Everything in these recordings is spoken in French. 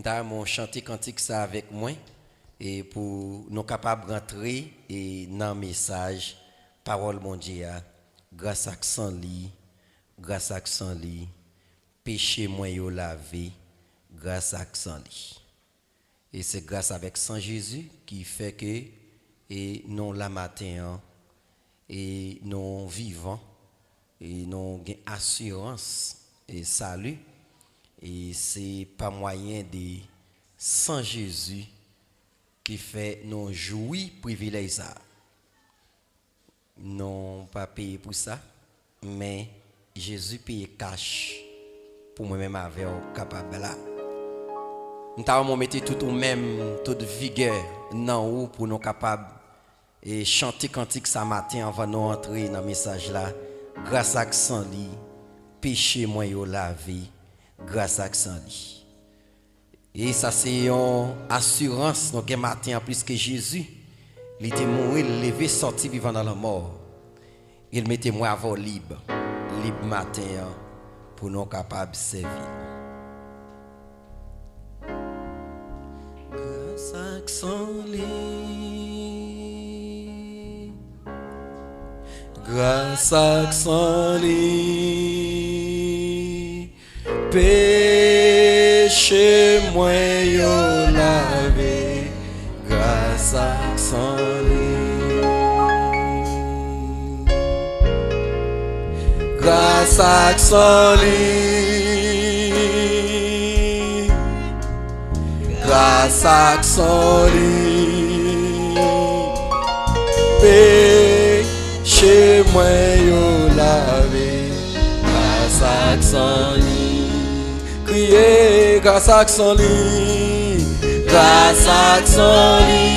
mon chanter cantique ça avec moi et pour nous capables rentrer et dans le message parole mon Dieu grâce à sang li grâce à sang li péché moi yo lavé grâce à sang li et c'est grâce avec sang Jésus qui fait que et non la matin et non vivant et non gain assurance et salut et c'est pas moyen de sans Jésus qui fait nous jouir privilège ça non pas payer pour ça mais Jésus paye cash pour moi-même avec capable là nous avons mettre tout ou même toute vigueur dans ou pour nous capable et chanter cantique ça matin avant nous entrer dans le message là grâce à sang li péché moi yo lavé grâce à sang li et ça c'est une assurance donc matin plus que Jésus il était mort levé sorti vivant dans la mort il mettait moi avant libre matin pour nous capables servir grâce à sang li grâce à sang li péché moi yo lavé grâce à sang li grâce à sang li grâce à sang li péché moi yo lavé grâce à sang li crier grâce à sang li grâce à sang li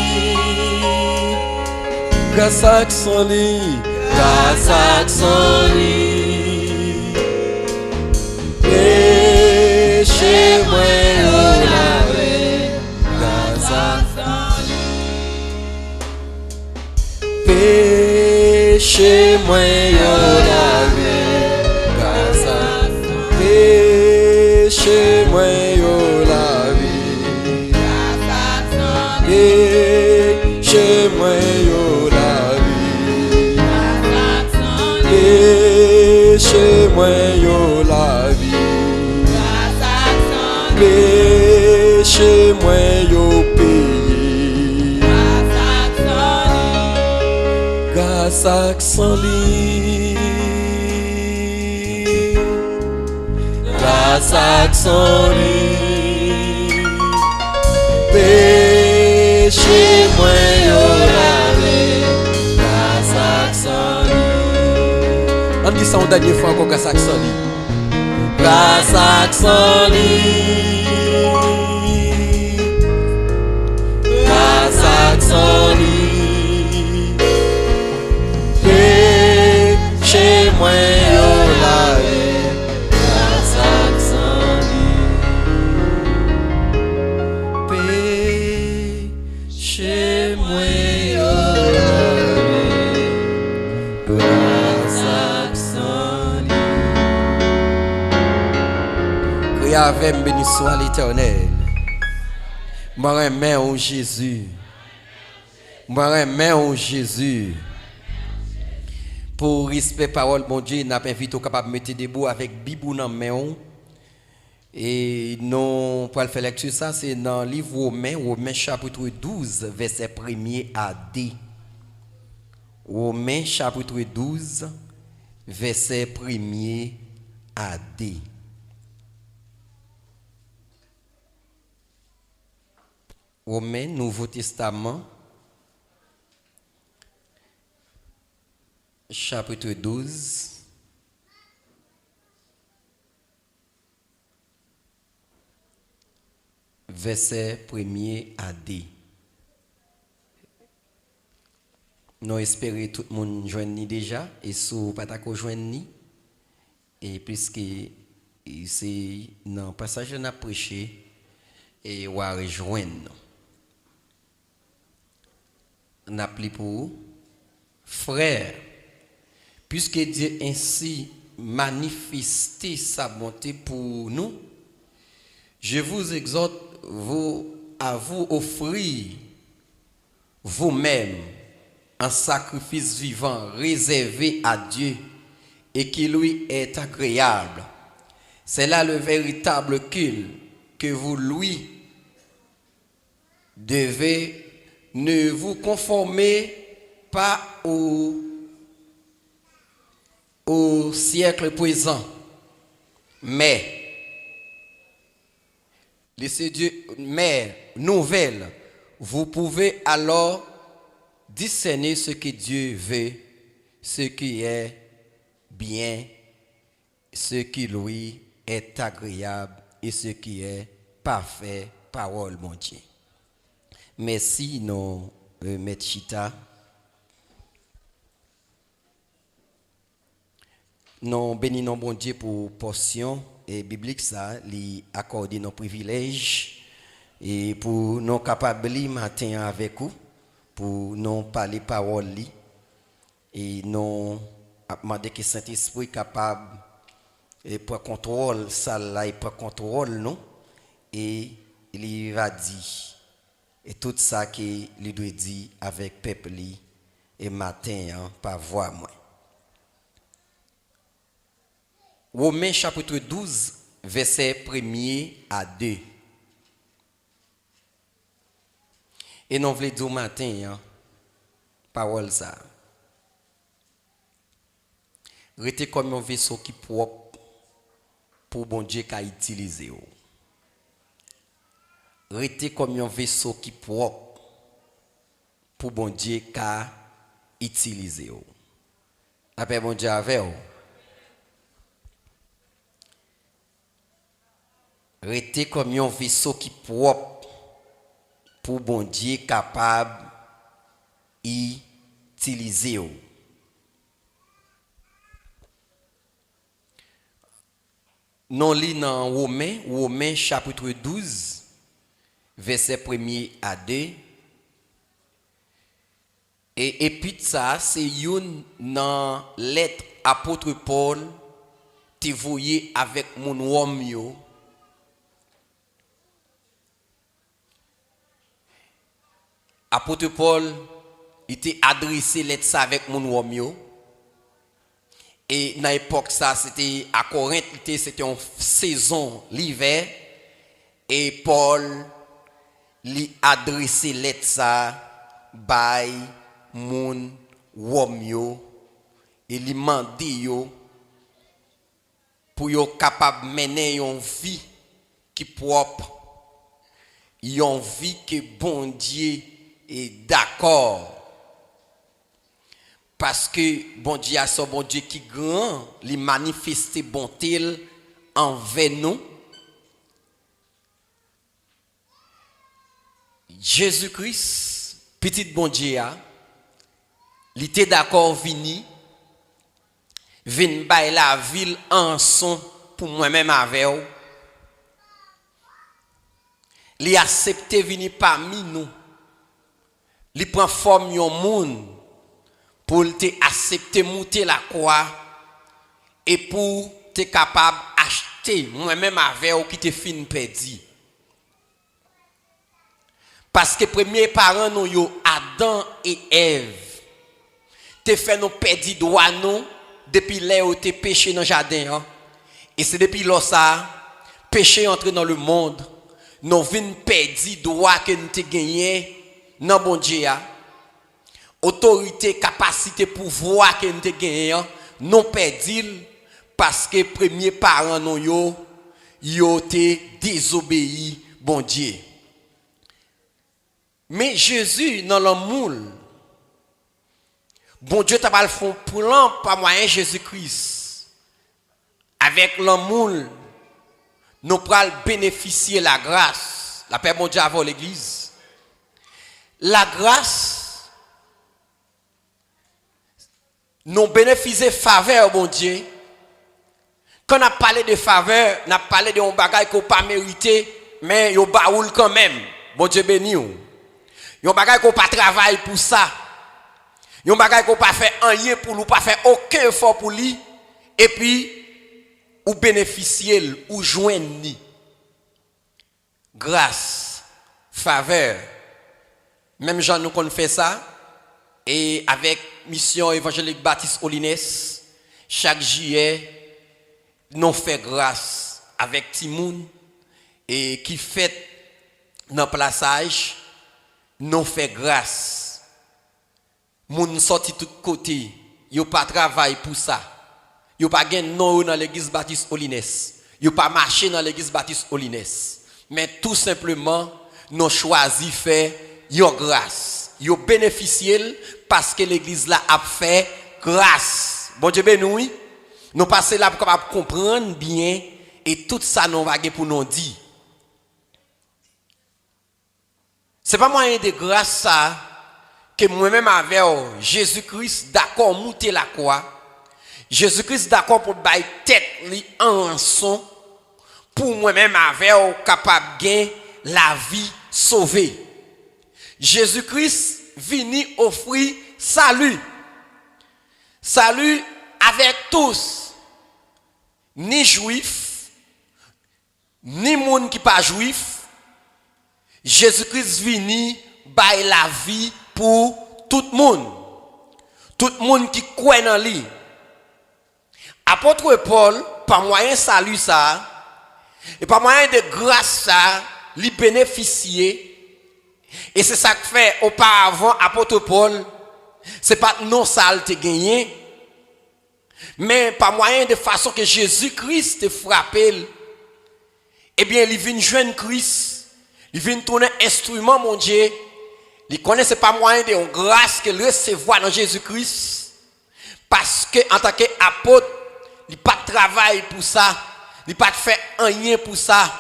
grâce à sang li grâce à sang li péché moi yo lavé grâce à sang li péché moi yo lavé grâce à péché moi yo lavé grâce à sang li péché moi yo lavé grâce à sang li péché moi yo lavé péché moi yo payé grâce à sang li grâce à sang li péché moi yo lavé grâce à sang li on dit ça une dernière fois encore grâce à sang li grâce à sang li grâce à sang li péché moi yo lavé grâce à sang li péché moi yo lavé grâce à sang li crie avec béni soit l'Éternel moi remets au Jésus moi remets au Jésus pour respect parole mon Dieu n'a pas invité au capable mettre debout avec bibou dans main et non pour faire lecture ça c'est dans le livre Romains chapitre 12 verset 1er à D Romains chapitre 12 verset 1er à D Romains Nouveau Testament chapitre 12 verset 1er à D. Nous espérons tout le monde joindre déjà et si vous pas joindre et puisque c'est dans le passage qu'on a prêché et on va rejoindre. On a appelé pour frère, puisque Dieu ainsi manifesté sa bonté pour nous, je vous exhorte à vous offrir vous-même un sacrifice vivant réservé à Dieu et qui lui est agréable. C'est là le véritable culte que vous lui devez. Ne vous conformez pas au siècle présent, mais laissez Dieu, mais nouvelle. Vous pouvez alors discerner ce que Dieu veut, ce qui est bien, ce qui lui est agréable et ce qui est parfait, parole mon Dieu. Merci, nos Maître Chita. Nous bénissons bon Dieu pour portion et biblique ça, lui accorder nos privilèges et pour nous capables matin avec vous, pour nous parler parole li et nous demander que Saint-Esprit capable et pour contrôle ça là et pour contrôle nous et il va dire et tout ça qu'il doit dire avec peuple et matin hein, par voix moi. Romains chapitre 12 verset 1er à 2. Et nous voulons dire matin hein, parole ça. Restez comme un vaisseau qui propre pour bon Dieu qu'a utilisé. Restez comme un vaisseau qui propre pour bon Dieu qu'a utilisé. Après bon Dieu avec vous. Restez comme un vaisseau qui propre pour bon Dieu capable d'utiliser. Nous lisons dans Romains chapitre 12. Verset 1er à 2. Et puis ça, c'est une lettre apôtre Paul te voyé avec mon homme yo. Apôtre Paul était adressé lettre ça avec mon homme yo. Et dans l'époque ça, c'était à Corinthe, c'était une saison l'hiver et Paul li adressé lettre ça by moun wom yo et li mande yo pour yo capable mener une vie qui propre, une vie que bon Dieu est d'accord parce que bon Dieu a son bon Dieu qui grand, li manifester bonté envers nous. Jésus-Christ, petit bon Dieu, il était d'accord vini bay la ville en son pour moi-même avec vous. Il accepté venir parmi nous. Il prend forme yon monde pour te accepter monter la croix et pour te capable acheter moi-même avec vous qui te fin perdu. Parce que premiers parents nous yo Adam et Ève te fait nous perdre droit nous depuis là où te péché dans le jardin hein? Et c'est depuis là ça péché entré dans le monde nous vinn perdre droit que nous te gagné dans bon Dieu autorité capacité pouvoir que nous te gagné non perdu parce que premiers parents nous yo te désobéi bon Dieu. Mais Jésus, dans l'amour, bon Dieu t'a pas fait un plan par moyen Jésus-Christ. Avec l'amour, nous pourrons bénéficier de la grâce. La paix, bon Dieu, avant l'église. La grâce, nous bénéficier faveur, bon Dieu. Quand on a parlé de faveur, on a parlé de un bagage qu'on n'a pas mérité, mais on baoule quand même. Bon Dieu béni. Yon bagay qu'on pas travail pour ça. Yon bagay qu'on pas fait rien pour lui, pas fait aucun effort pour lui et puis ou bénéficier ou joindre. grâce, faveur. Même Jean nous qu'on fait ça. Et avec mission évangélique Baptiste Olines, chaque juillet, nous fait grâce avec Timoun et qui fait dans le plaçage, nous fait grâce. Moun sorti tout côté, yo pas travail pour ça. Yo pas gain non dans l'église Baptiste Olines. Yo pas marché dans l'église Baptiste Olines. Mais tout simplement, nous choisi faire yo grâce. Yo bénéficié parce que l'église là a fait grâce. Bon Dieu béni. Nous passer là pour comprendre bien et tout ça nous va pour nous dire. C'est pas moyen de grâce ça que moi-même avec Jésus-Christ d'accord monter la croix. Jésus-Christ d'accord pour bailler tête li en rançon pour moi-même avec capable gain la vie sauvée. Jésus-Christ vini offrir salut. Salut avec tous. Ni juif, ni monde qui pas juif. Jésus-Christ vini bailler la vie pour tout le monde. Tout le monde qui croit dans lui. Apôtre Paul, par moyen de salut ça, et par moyen de grâce ça, lui bénéficier. Et c'est ça que fait auparavant, apôtre Paul, c'est pas non ça te gagné, mais par moyen de façon que Jésus-Christ te frappé, eh bien, il vient joindre Christ, il vient tourner instrument, mon Dieu. Il connaît c'est pas moyen de grâce que recevoir dans Jésus-Christ, parce que en tant qu'apôtre, il pas de travail pour ça, il pas de fait rien pour ça.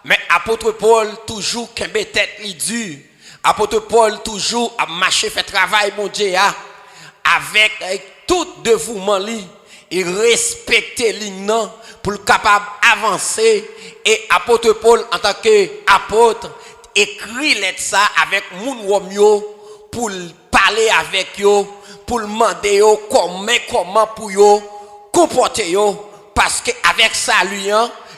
Mais apôtre Paul toujours qu'un tête li dur. Apôtre Paul toujours a marché fait travail mon Dieu avec tout dévouement li et respecter lignan pour le capable avancer. Et apôtre Paul en tant qu'apôtre écrit lettre ça avec moun wom pour parler avec yo, pour demander yo comment pour yo comporter yo, parce que avec ça lui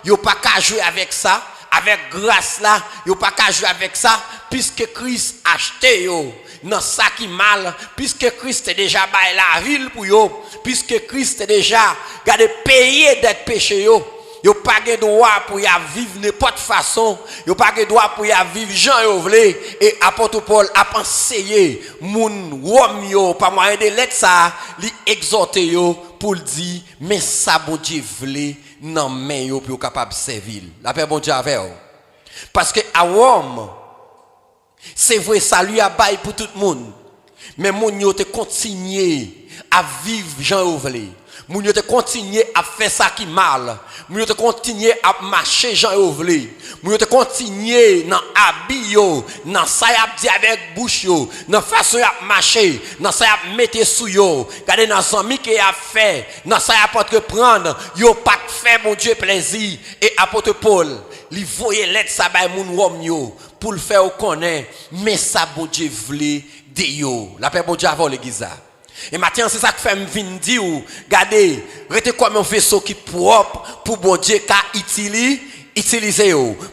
yo pas qu'à jouer avec ça, avec grâce là yo pas qu'à jouer avec ça, puisque Christ acheté yo dans ça qui mal, puisque Christ est déjà bail la ville pour yo, puisque Christ est déjà gardé payé d'être péché yo. Yo pas de droit pour y vivre n'importe façon, yo pas de droit pour y vivre Jean yo vle. Et apôtre Paul a pensé moun wom yo par moyen de lettre ça li exhorter yo pour dire mais ça bon Dieu vle nan main yo pour capable servir. La paix bon Dieu avec yo. Parce que à Rome c'est vrai salut a bail pour tout le monde, mais moun yo te continuer à vivre Jean yo vle. Moun yo te continuer à faire ça qui mal. Moun yo te continuer à marcher Jean yo vle. Moun yo te continuer dans habit yo, dans ça y a dit avec bouche yo, dans façon y a marcher, dans ça y a mettre sous yo. Regardez dans ami qui a fait, dans ça y a entreprendre, yo pas fait mon Dieu plaisir. Et apôtre Paul, li voyait lettre ça bay moun wom yo pour le faire connaître, mais ça bon Dieu vle de yo. La paix bon Dieu avant l'église. Et maintenant, c'est ça que fait me venir dire, regardez, restez comme un vaisseau qui propre pour bon Dieu qu'a utiliser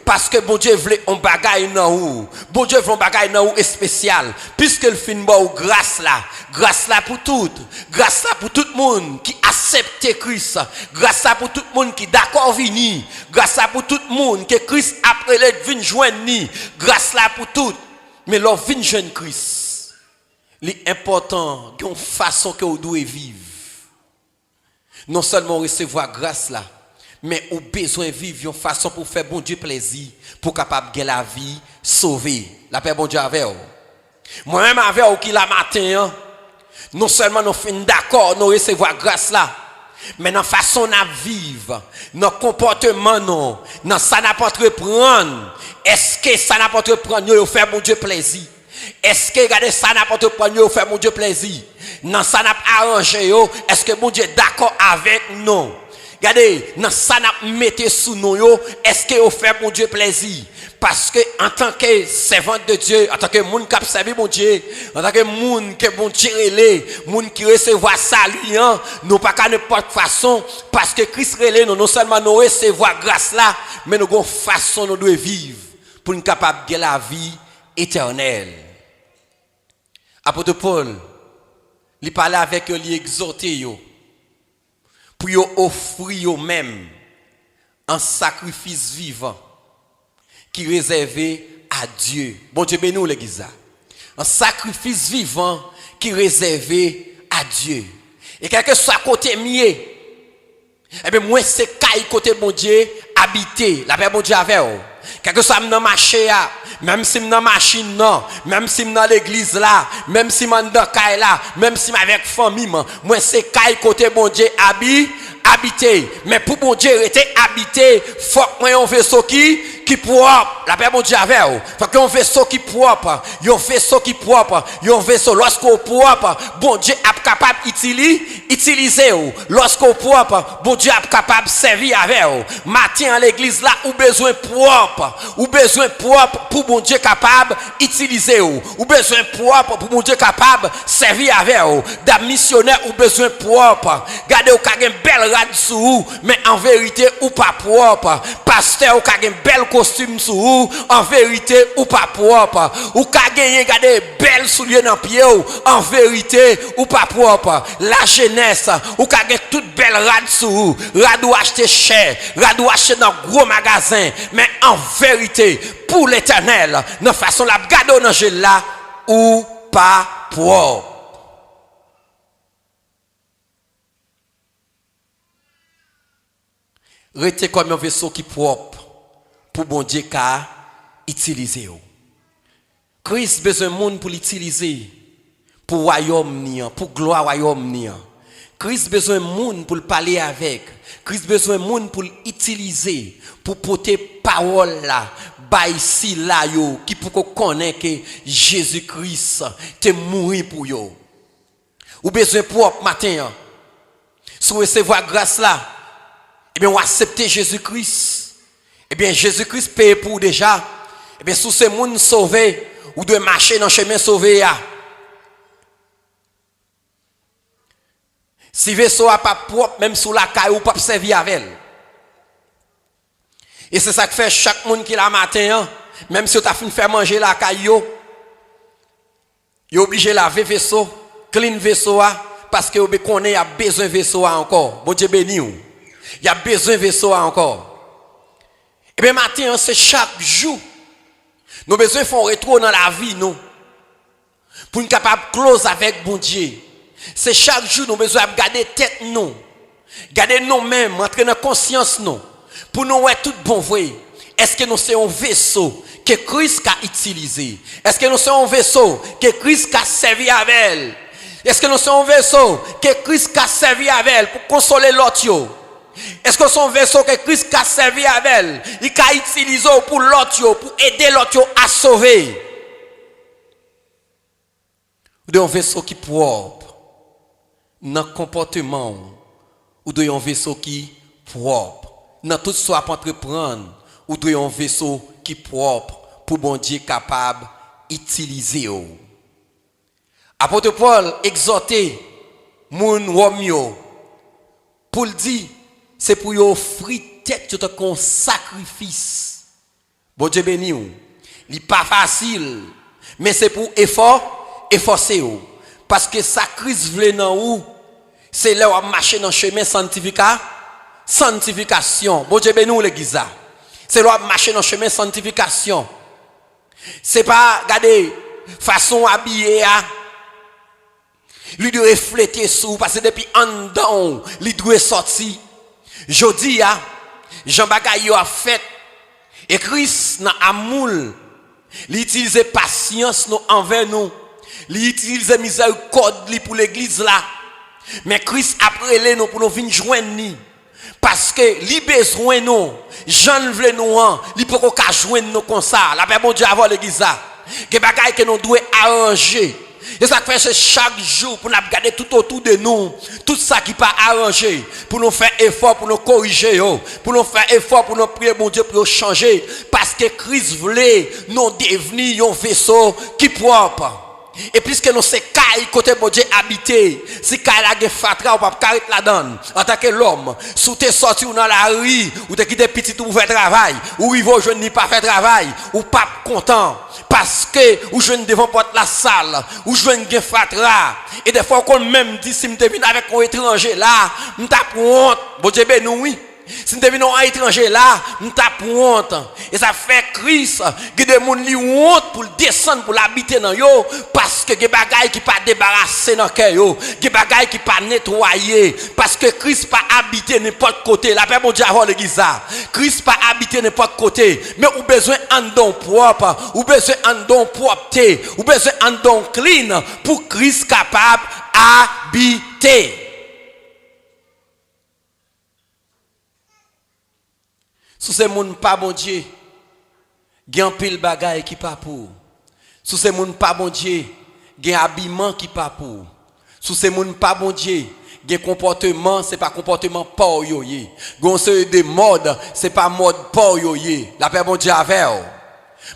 parce que bon Dieu veut un bagage dans ou. Bon Dieu veut un bagage dans ou spécial, puisque le fin bon grâce là pour tout. Grâce là pour tout le monde qui accepte Christ. Grâce là pour tout le monde qui d'accord venir. Grâce là pour tout le monde que Christ après les vinn joindre ni. Grâce là pour tout. Mais leur vinn joindre Christ. L'important, qu'il y a une façon que vous devez vivre. Non seulement recevoir grâce là, mais vous besoin de vivre une façon pour faire bon Dieu plaisir, pour capable de la vie sauver. La paix bon Dieu avec vous. Moi-même avec vous qui la matin, non seulement nous faisons d'accord, nous recevoir grâce là, mais dans la façon de vivre, dans le comportement, dans ça n'a pas entreprendre. Est-ce que ça n'a pas entreprendre, vous faire bon Dieu plaisir? Est-ce que regardez ça n'a pas entreprendre, vous faire bon Dieu plaisir? Non, ça n'a pas arrangé, est-ce que bon Dieu est d'accord avec nous? Regardez, dans ça n'a mettez sous nous, est-ce que vous fait bon Dieu plaisir? Parce que en tant que servant de Dieu, en tant que monde qui a servi mon Dieu, en tant que monde que bon Dieu relé, monde qui recevoir salut, nous pas qu'à n'importe façon, parce que Christ relé, nous non seulement nous recevoir grâce là, mais nous avons façon nous devons vivre pour nous capable de la vie éternelle. Apôtre Paul, il parlait avec eux, il exhortait eux pour eux offrir eux-mêmes un sacrifice vivant qui est réservé à Dieu. Bon Dieu bénis l'église. Un sacrifice vivant qui est réservé à Dieu. Et quel que soit côté mieux, eh bien moi c'est côté bon Dieu habiter, la paix bon Dieu avec vous. Quelque soit dans marché là, même si dans machine non, même si dans l'église là, même si dans caille là, même si avec famille moi c'est caille côté bon Dieu habiter, mais pour bon Dieu rester habité, faut que moi un vaisseau qui propre, la paix bon Dieu avec vous. Faut que un vaisseau qui propre, un vaisseau qui propre, un vaisseau lorsqu'on propre, bon Dieu est capable utiliser vous. Lorsqu'on propre, bon Dieu est capable servir avec vous. Matin à l'église là, ou besoin propre, pour bon Dieu capable utiliser vous. Ou besoin propre pour bon Dieu capable servir avec vous. Des missionnaires ou besoin propre. Gardez ou ka gen belle rad sou vous, mais en vérité ou pas propre. Pasteur ou ka gen belle costume sou vous, en vérité ou pas propre. Ou ka gen gardez belle soulier dans pied ou, en vérité ou pas propre. La jeunesse ou ka gen toute belle rad sou vous, rad ou acheter cher, rad ou acheter dans gros magasin, mais en vérité pour l'éternel, de façon la garder dans jeu là ou pas propre. Restez comme un vaisseau qui propre pour bon Dieu qu'à utiliser. Christ besoin de monde pour l'utiliser pour royaume pour gloire royaume. Christ besoin de monde pour le parler avec. Christ besoin de monde pour l'utiliser pour porter parole là, ici là yo qui pour qu'on connaisse que Jésus-Christ t'est mort pour yo. Ou besoin propre matin. Si vous recevoir grâce là, eh bien, on accepter Jésus-Christ. Eh bien, Jésus-Christ paye pour déjà. Eh bien, sous ce monde sauvé, ou de marcher dans le chemin sauvé. Si le vaisseau n'est pas propre, même sous la caille, ou pas servir avec elle. Et c'est ça que fait chaque monde qui la matin, même si tu as fini de faire manger la caille, il est obligé de laver le vaisseau, clean le vaisseau, parce que vous connaissez, il y a besoin de vaisseau encore. Bon Dieu béni. Il y a besoin de vaisseau encore. Et bien maintenant, c'est chaque jour. Nous avons besoin de faire un retour dans la vie, nous. Pour nous capables de close avec bon Dieu. C'est chaque jour, nous avons besoin de garder tête, nous. Garder nous-mêmes, entrer dans la conscience, nous. Pour nous voir tout bon vrai. Est-ce que nous sommes un vaisseau que Christ a utilisé? Est-ce que nous sommes un vaisseau que Christ a servi avec elle? Est-ce que nous sommes un vaisseau que Christ a servi avec elle pour consoler l'autre? Est-ce que son vaisseau que Christ a servi avec elle, il a utilisé pour l'autre, pour aider l'autre à sauver? Ou un vaisseau qui propre dans le comportement, ou un vaisseau qui propre dans tout ce qu'on entreprendre, ou un vaisseau qui propre pour bon Dieu capable d'utiliser. Apôtre Paul exhortait moun Romeo pour le dire, c'est pour offrir tête tout un sacrifice. Bon Dieu béni. Il n'est pas facile, mais c'est pour efforcer. Parce que sacrifice vle nan ou, c'est là où marcher dans le chemin sanctification. Bon Dieu béni l'église. C'est là où marcher dans le chemin sanctification. C'est pas, regardez, façon habillée, lui de refléter sous, parce que depuis un dedans, lui doit sortir. Jodi Jean Bagay a fait et Christ dans amour, il utilise patience nous envers nous, il utilise miséricorde pour l'église là. Mais Christ après nous pour nous venir joindre parce que li besoin nous, Jean veut nous il peut pas joindre nous comme ça. La paix bon Dieu avant l'église là. Que bagay que nous doit arranger. Et ça fait chaque jour pour nous regarder tout autour de nous, tout ça qui pas arrangé, pour nous faire effort, pour nous corriger, pour nous faire effort, pour nous prier mon Dieu pour nous changer, parce que Christ voulait nous devenir un vaisseau qui propre. Et puisque nous c'est caille côté bon Dieu habité, si caille la gen fatra ou pas carré la donne en tant que l'homme, sous t'es sorti ou dans la rue, ou t'es quitté petit ou faire travail, ou il va jeune ni pas faire travail, ou pas content parce que ou jeune devant porte la salle, ou jeune gen fatra. Et des fois qu'on même dit si m'te venu avec un étranger là, m'ta honte, bon Dieu ben nous oui. Si nous devenons un étranger là, nous avons honte. Et ça fait Christ, que des gens qui ont honte pour descendre, pour l'habiter dans yo, parce que des bagailles qui pas débarrassé dans cœur yo, des bagailles qui pas nettoyé, parce que Christ pas habité n'importe côté. La paix bon Dieu avant l'église là. Christ pas habité n'importe côté, mais ou besoin en don propre, ou besoin en don propreté, ou besoin en don clean pour Christ capable habiter. Sous ces moun pas bon Dieu, gen pile bagay qui pas pour. Sous ces moun pas bon Dieu, gen habillement qui pas pour. Sous ces moun pas bon Dieu, gen comportement, c'est pas comportement pour yo yé. Gon se de mode, c'est pas mode pour yo yé. La paix bon Dieu avec.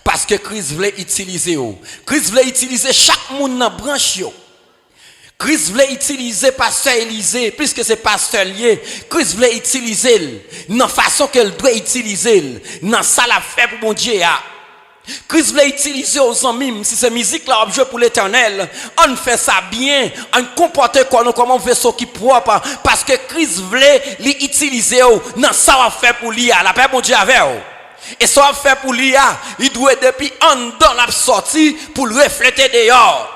Parce que Christ voulait utiliser yo. Christ voulait utiliser chaque moun dans branche yo. Christ voulait utiliser pasteur Élisée, puisque c'est pasteur lié. Christ voulait utiliser dans façon qu'elle doit utiliser, dans ça la fait pour mon Dieu. Christ voulait utiliser aux amis, si c'est musique là, objet pour l'éternel, on fait ça bien, on comporte comme un vaisseau qui propre, parce que Christ voulait l'utiliser dans ça la fait pour lui, la paix mon Dieu avec. Et ça va faire pour lui, il doit depuis en dans la sortie pour le refléter dehors.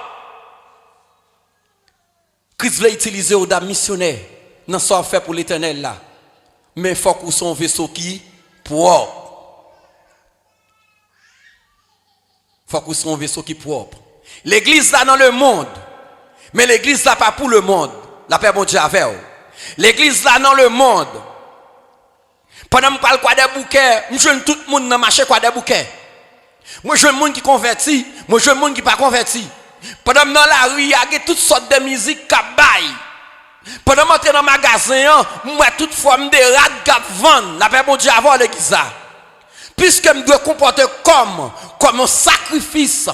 Christ voulait utiliser aux dames missionnaires dans ce qu'on fait pour l'éternel là. Mais il faut qu'on soit un vaisseau qui propre. Il faut qu'on soit un vaisseau qui propre. L'église là dans le monde. Mais l'église là pas pour le monde. La paix bon Dieu avec. L'église là dans le monde. Pendant que je parle quoi des bouquets, je joue tout le monde dans le marché quoi des bouquets. Moi je joue le monde qui converti, moi je joue le monde qui pas converti. Pendant que dans la rue, il y a toutes sortes de musique qui baillent. Pendant que je suis dans le magasin, moi, toute forme de rats qui vendent. La paix, bon Dieu, avant l'église. Puisque je dois comporter comme un sacrifice.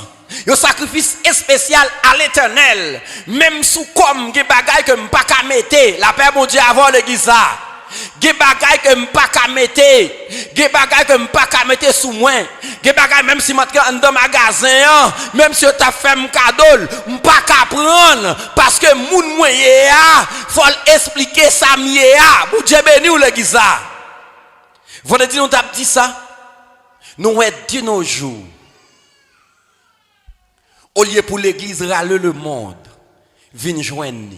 Un sacrifice spécial à l'éternel. Même sous comme des bagailles que je ne peux pas mettre. La paix, bon Dieu, avant l'église. Des bagailles que je ne peux pas mettre. Des bagailles que je ne peux pas mettre sous moi. Des bagailles même si je suis dans le magasin, même si je t'ai fait un cadeau, je ne peux pas prendre. Parce que moun mwen faut expliquer ça pour Dieu béni ou l'église. Vous dire nous t'as dit ça? Nous avons dit nos jours. Au lieu pour l'église râler le monde, viens joindre.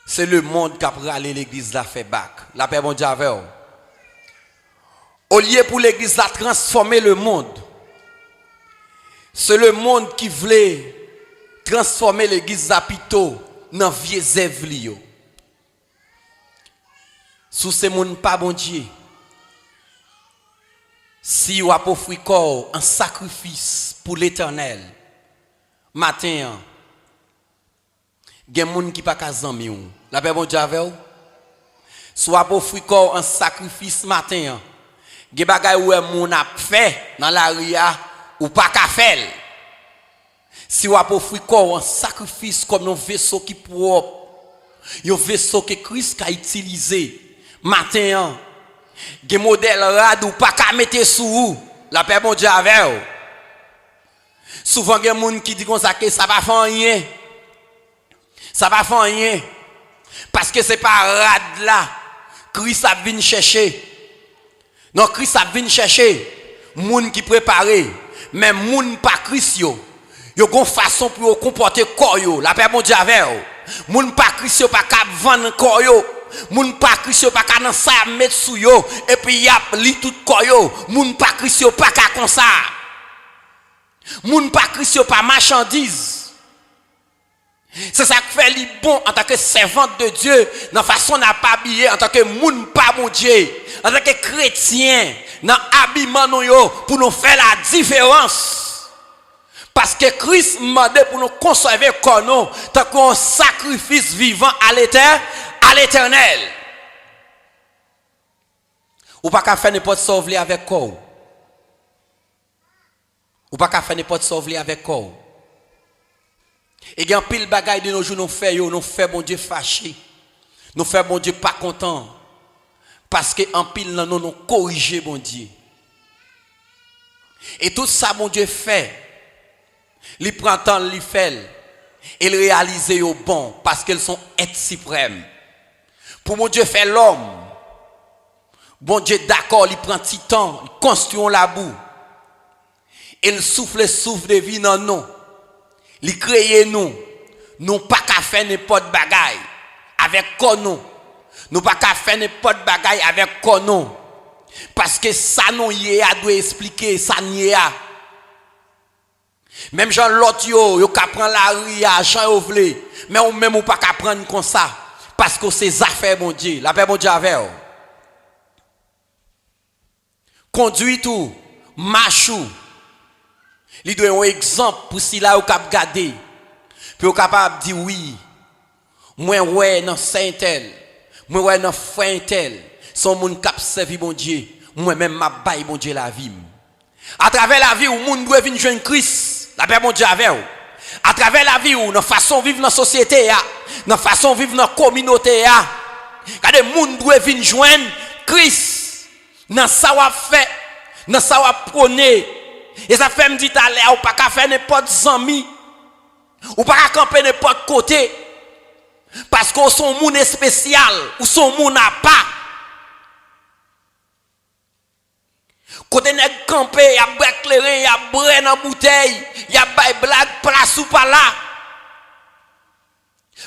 C'est le monde qui a râlé l'église la fait bac. La paix bon Dieu avec. Au lieu pour l'église la transformer le monde. C'est le monde qui voulait transformer l'église la plutôt dans vieux zèvlio. Sous ce monde pas bon Dieu. Si vous avez offert corps un sacrifice pour l'éternel. Matin, il y a des gens qui ne sont pas zanmi. La paix bon Dieu avec vous. Soit pour offrir corps un sacrifice matin. Il y a des choses que vous avez fait dans la rue ou pas qu'à faire. Si vous avez offert corps un sacrifice comme un vaisseau qui propre. Un vaisseau que Christ a utilisé. Matin, il y a des modèles rad ou pas qu'à mettre sous vous. La paix bon Dieu avec vous. Souvent, il y a des gens qui disent que ça va faire rien. Ça va faire rien. Parce que ce n'est pas rad là. Christ a venu chercher. Non, Christ a venu chercher. Moun qui préparé. Mais moun pas Christ yo. Yo gon façon pour comporter corps yo. La paix bon Dieu avec yo. Moun pas Christ yo pas cap vendre corps yo. Moun pas Christ yo pas ka nan ça mettre sou yo et puis y a li tout corps yo. Moun pas Christ yo pas ka comme ça. Moun pas Christ yo pas marchandise. C'est ça qui fait li bon en tant que servante de Dieu, dans façon n'a pas habillé en tant que moun pas mon Dieu, en tant que chrétien, dans habillement nous yo pour nous faire la différence. Parce que Christ m'a demandé pour nous conserver comme nous, tant qu'on sacrifice vivant à l'éternel. Ou pas qu'à faire n'importe sauver avec corps. Ou pas qu'à faire n'importe sauver avec corps. Et il y a un pile bagaille de nos jours, nous fait bon Dieu fâché. Nous fait bon Dieu pas content. Parce que en pile, nous corriger bon Dieu. Et tout ça, bon Dieu fait. Il prend temps, il fait. Et il réalise au bon. Parce qu'ils sont êtres suprêmes. Pour mon Dieu faire l'homme. Bon Dieu d'accord, il prend petit temps. Il construit la boue. Il souffle de vie dans nous. Il crée nous. Nous pas qu'à faire n'importe bagaille. Avec quoi nous. Nous pas qu'à faire n'importe bagaille avec quoi nous. Parce que ça nous y a doit expliquer, ça n'y a. Même Jean l'autre yo ka prendre la rue à Jean yo vle, mais ou même ou pas ka prendre comme ça parce que c'est affaire bon Dieu, la paix bon Dieu avec ou. Conduit tout, marchou. Li doit un exemple pour si là ou cap garder. Puis ou capable dire oui. Moi ouais dans saint tel, moi ouais dans frère tel. Son moun k'ap servi bon Dieu, moi même m'a bail bon Dieu la vie. À travers la vie où moun doit venir joindre Christ, la paix bon Dieu avec ou. À travers la vie où dans façon vivre dans société ya, dans façon vivre dans communauté ya. Quand moun doit venir joindre Christ, dans ça wa fait, dans ça wa prôner. Et ça fait me dit à l'air ou pas qu'à faire n'importe ami, ou pas qu'à camper n'importe côté. Parce qu'on son moun spécial, ou son moun n'a pas. Côté nèg campé, y a éclairé, y a bré dans bouteille, y a bay blague place ou pas là.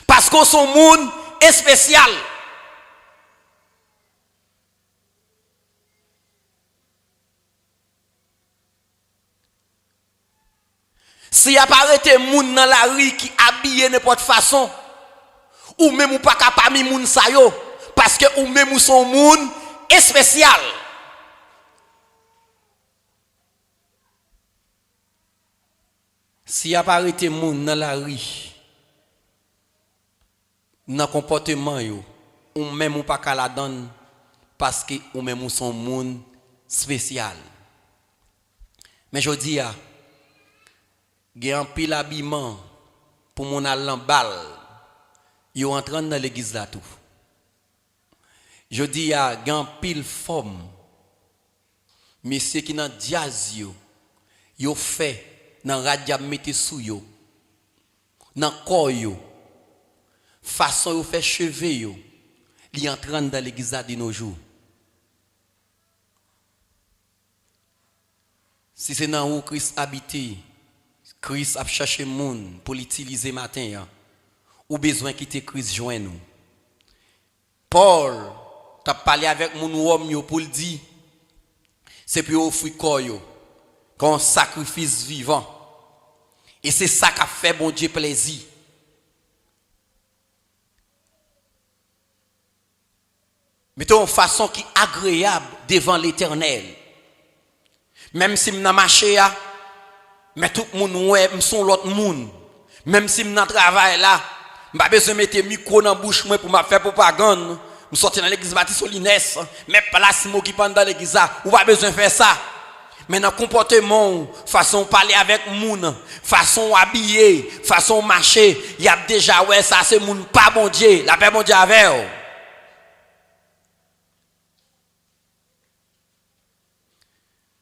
Parce qu'on son monde est spécial. Si y a pas arrêté moun dans la rue qui habillé n'importe façon, ou même ou pas capable moun sa yo, parce que ou même ou son monde est spécial. Si y a pas arrêté moun dans la rue, dans comportement yo, ou même ou pas qu'à la donne, parce que ou même ou son monde spécial. Mais je dis ya, il y a un pile habillement pour mon allant balle, yo entrant dans l'église là tout. Je dis ya, il y a un pile forme, monsieur qui dans jazz yo fait dans radio mettez sous yo, dans corps yo, façon yo fait cheveux yo, li entrant dans l'église de nos jours. Si c'est dans où Christ habite, Christ a cherché monde pour l'utiliser matin, ou besoin quitter Christ joindre nous. Paul t'a parlé avec mon homme yo pour le dire, c'est pour offrir corps yo comme sacrifice vivant. Et c'est ça qui a fait bon Dieu plaisir. Mettons une façon qui est agréable devant l'Éternel. Même si je marche, mais tout le monde ouais, je suis l'autre monde. Même si je travaille là, je n'ai pas besoin de mettre le micro dans la bouche pour me faire propagande. Je sortir dans l'église bâtie sur l'Ines, mais place qui pendant l'église, ou pas besoin de faire ça. Mais dans le comportement, façon parler avec moun, façon habiller, façon marcher, il y a déjà ouais ça c'est moun pas bon Dieu, la paix bon Dieu avec vous.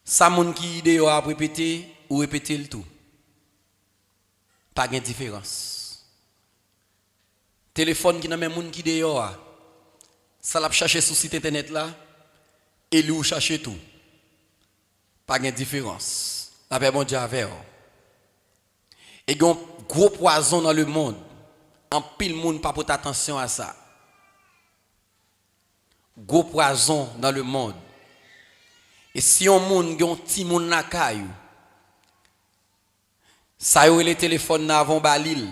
Ça moun qui idée à répéter ou répéter le tout. Pas de différence. Téléphone qui n'a même moun qui dehors, ça l'a chercher sur site internet là et lui chercher tout. Pas de différence. La paix bon Dieu avec vous. Et il y a un gros poison dans le monde. En pile monde pas porter attention à ça. Gros poison dans le monde. Et si on monde a un petit monde na caillou, ça y est le téléphone na avant balil.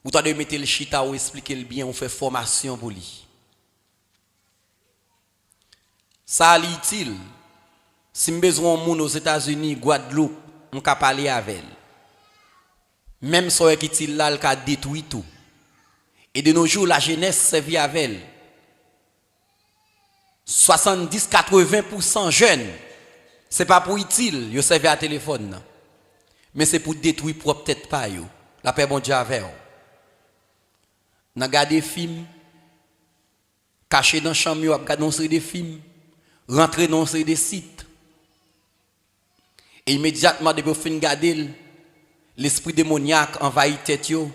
Ou t'as de mettre le chita ou expliquer le bien, on fait formation pour lui. Ça est utile. Si je besoin de monde aux États-Unis, Guadeloupe, on peut parler avec elle. Même si on est utile là, elle a détruit tout. Et de nos jours, la jeunesse servit avec elle. 70-80% jeunes, ce n'est pas pour utile, ils servent à téléphone. Mais c'est pour détruire propre tête pas yo. La paix bon Dieu avec vous. N'a regardé film caché dans chambre, vous regardé une série de films, rentrer dans une série de sites. Et immédiatement depuis vous fin garder l'esprit démoniaque envahit tête yo.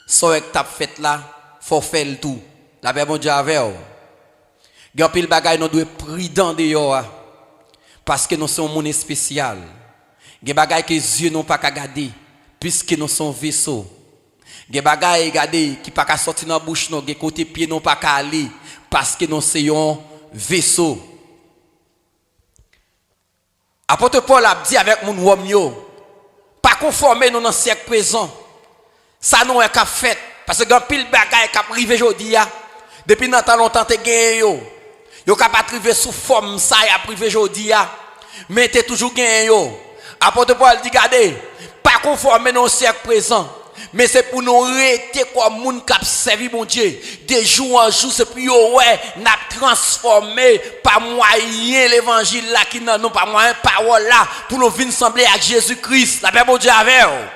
So que t'as fait là, faut faire le tout. La paix bon Dieu avec vous. Gan pile bagay nous doit prudent dehors parce que nous sommes un monde spécial. Gen bagay que les yeux n'ont pas qu'à garder puisque nous sommes vaisseau. Gen bagay garder qui pas qu'à sortir dans bouche nous, gen côté pied non pas qu'à aller parce que nous sommes vaisseau. Apôtre Paul a dit avec mon homme yo, pas conformer nous dans le siècle présent. Ça nous est qu'a fait parce que gan pile bagay qu'a privé jodi a depuis dans tant longtemps te gagné yo. Yo capable privé sous forme ça y a privé jodi a mais t'es toujours gagné yo. Apôtre Paul dit regardez, pas conformer dans le siècle présent, mais c'est pour nous rester comme moun qui servi mon Dieu. De jour en jour c'est pour yo ouais, n'a transformé par moyen l'évangile là qui non pas moyen parole là pour nous venir sembler avec Jésus-Christ. La paix mon Dieu avec vous.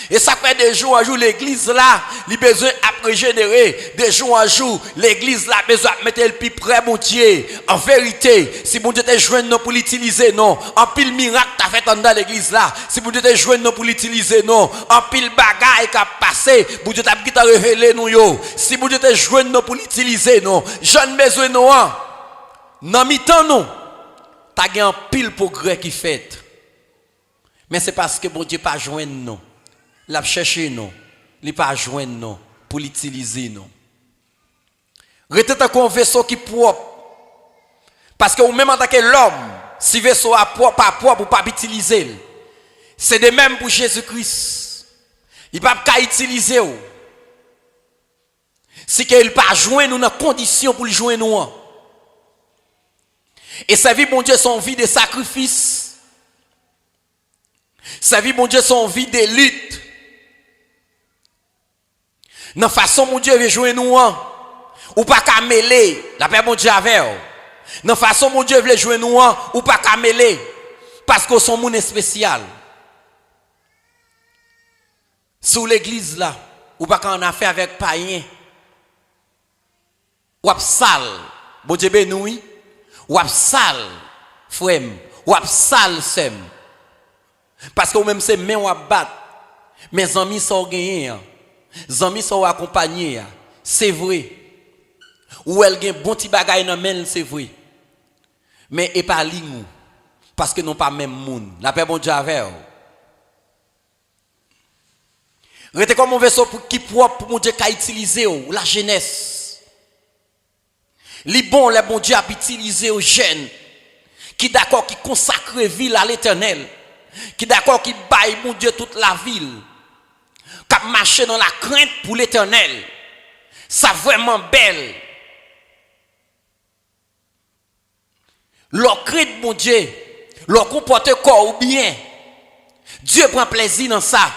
Et ça fait de jour en jour l'église là, il a besoin de régénérer. De jour en jour, l'église là a besoin de mettre le plus près mon Dieu. En vérité, si mon Dieu te joindre non pour l'utiliser non, en pile miracle t'as fait dans l'église là. Si mon Dieu te joindre non pour l'utiliser non, en pile bagaille qui a passé, mon Dieu t'a révélé nous yo. Si mon Dieu te joindre non pour l'utiliser non, j'en besoin non. Dans mi-temps non, t'as gagné un pile progrès qui fait. Mais c'est parce que mon Dieu pas joindre non. L'a chercher non, il pas joindre non pour l'utiliser non. Rete ta kon vaisseau qui propre. Parce que ou même en tant que l'homme, si vaisseau a propre pas propre ou pas utiliser. C'est de même pour Jésus-Christ. Il pas qu'à utiliser ou. Si qu'il pas joindre nous dans condition pour le joindre nous. Et sa vie mon Dieu son vie de sacrifice. Sa vie mon Dieu son vie de lutte. Dans façon mon Dieu veut jouer nous ou pas qu'à mêler la paix mon Dieu avec dans façon mon Dieu veut jouer nous ou pas qu'à mêler parce que son monde spécial sous l'église là ou pas qu'en affaire avec païen ou ap sale bon Dieu béni ou ap sale frère ou ap sale sem parce que ou même c'est main ou ap battre mes amis sont gagnés. Zami sont accompagnés, c'est vrai. Ou elle gen bon ti bagay nan men, c'est vrai. Mais et pas ligne parce que non pas même monde. La paix bon Dieu avec. Rete comme un vaisseau qui propre pour mon Dieu qu'a utiliser la jeunesse. Li bon le bon Dieu a utiliser aux jeunes qui d'accord qui consacre ville à l'Éternel, qui d'accord qui baille mon Dieu toute la ville. Qui marcher dans la crainte pour l'Éternel. Ça vraiment belle. Leur crainte mon Dieu, leur comporter corps ou bien. Dieu prend plaisir dans ça.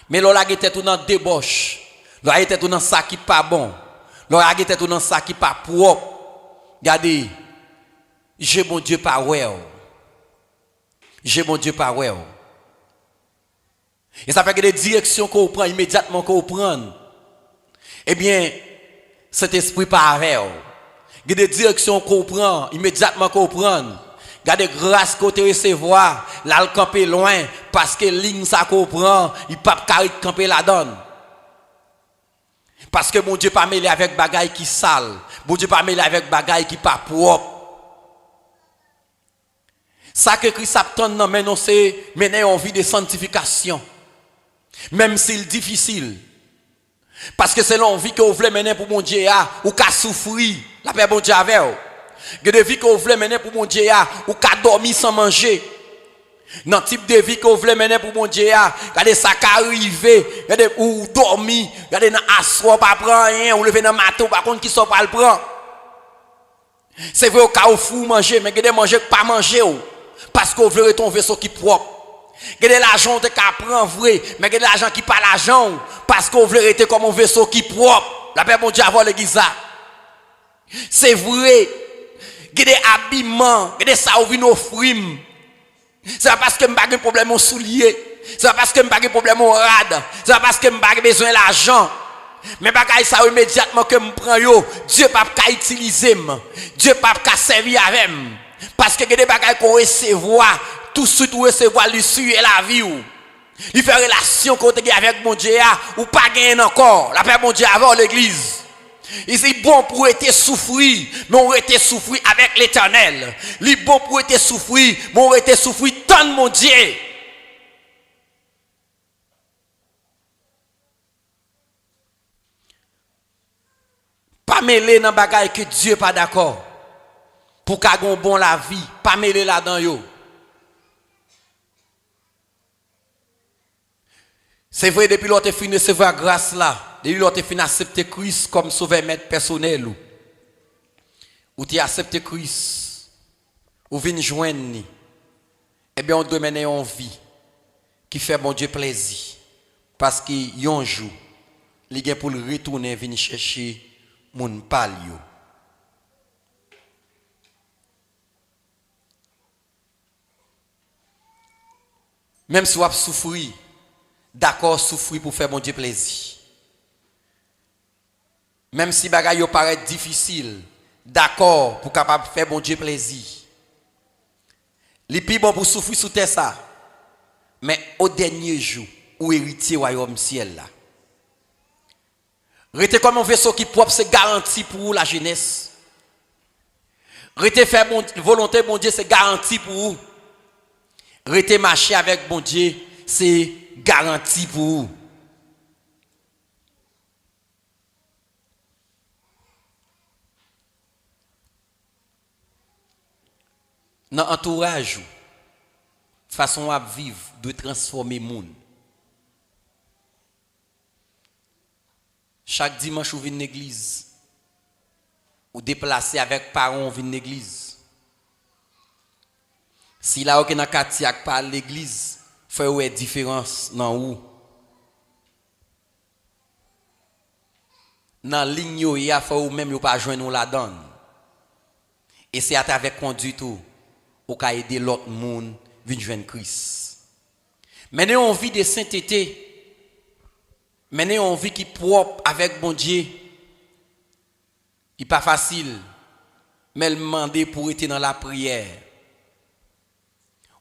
Mais leur a été tout dans débauche. Leur a été tout dans ça qui pas bon. Leur a été tout dans ça qui pas propre. Regardez, j'ai mon Dieu pas ouais. J'ai mon Dieu pas ouais. Et ça fait que des directions qu'on prend immédiatement qu'on prend. Eh bien, cet esprit pas avec. Il y a des directions qu'on prend immédiatement qu'on prend. Il y a des grâces qu'on te recevoir, là le camper loin parce que ligne ça qu'on prend, il pas camper la donne. Parce que mon Dieu pas mêlé avec bagaille qui sale, mon Dieu pas mêlé avec bagaille qui pas propre. Ça que Christ attend non mais non c'est mener en vie de sanctification. Même s'il est difficile. Parce que c'est l'envie que vous voulez mener pour mon Dieu, ou qu'à souffrir, la paix bon Dieu avec vous. Que de vie que vous voulez mener pour mon Dieu, ou qu'à dormir sans manger. Dans le type de vie que vous voulez mener pour mon Dieu, regardez ça qui arrive, regardez ou dormir, regardez dans asseoir, pas prendre rien, ou lever dans le matin, par contre qui sont pas le prendre. C'est vrai au cas où vous manger, mais regardez manger pas manger, parce que vous voulez ton vaisseau qui est propre. Gardez l'argent qui prend vrai, mais gardez l'argent qui pas l'argent parce qu'on veut rester comme un vaisseau qui propre. La paix mon Dieu avant l'église. C'est vrai. Gardez habillement, gardez ça ou vin offrir. C'est pas parce que m'pa gen problème au soulier. C'est pas parce que je n'ai pas de problème au rad. C'est pas parce que je n'ai pas besoin d'argent. Mais bagaille ça immédiatement que me prend yo, Dieu pas qu'à utiliser moi. Dieu pas qu'à servir avec moi. Parce que des bagailles qu'on recevoir, tout de suite recevoir lui suivre la vie ou. Il fait relation côté avec mon Dieu ou pas gagner encore. La paix mon Dieu avant l'église. Il est bon pour être souffrir, mais on était souffrir avec l'Éternel. Il est bon pour être souffrir, mais on était souffrir tant mon Dieu. Pas mêler dans bagaille que Dieu pas d'accord. Pour qu'a gon bon la vie, pas mêler là-dedans yo. C'est vrai depuis l'autre fin de recevoir grâce là, depuis l'autre fin accepter Christ comme sauveur maître personnel ou tu accepté Christ ou vinn joindre eh bien on doit mener une vie qui fait bon Dieu plaisir parce que yon jour il est pour retourner venir chercher mon pal yo. Même si on a souffert, d'accord, souffrir pour faire mon Dieu plaisir. Même si bagay yo paraît difficile, d'accord, pour capable faire mon Dieu plaisir. Les plus bon pour souffrir sous terre ça. Mais au dernier jour, ou héritier royaume ciel là. Restez comme un vaisseau qui propre, c'est garanti pour la jeunesse. Restez faire volonté mon Dieu, c'est garanti pour vous. Restez marcher avec mon Dieu, c'est garanti pour vous. Dans l'entourage, façon à vivre, de transformer le monde. Chaque dimanche, vous venez à l'église. Ou déplacez avec parents, vous venez à l'église. Si là, vous avez quartier par l'église, il faut une différence dans où. Dans la ligne, il faut même pas joindre la donne. Et c'est à travers conduite tout. Ou qu'à aider l'autre monde à joindre Christ. Menez une vie de sainteté. Menez une vie qui est propre avec bon Dieu. Il n'est pas facile. Mais le demander pour être dans la prière.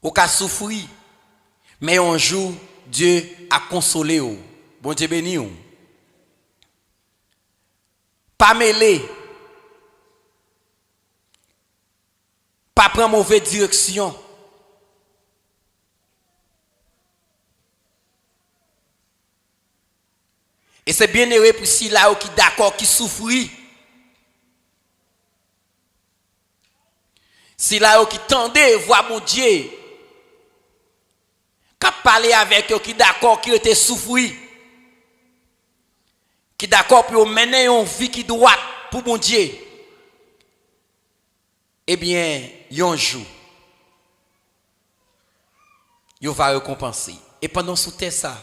Ou qu'à souffrir. Mais un jour, Dieu a consolé. Bon Dieu béni. Pas mêler. Pas prendre mauvaise direction. Et c'est bien heureux pour si là qui d'accord, qui souffre. Si là qui tendait voir mon Dieu. Qui parler avec eux, qui d'accord, qui était souffri. Qui d'accord pour mener une vie qui doit pour mon Dieu. Eh bien, un jour, il va récompenser. Et pendant ce temps, ça,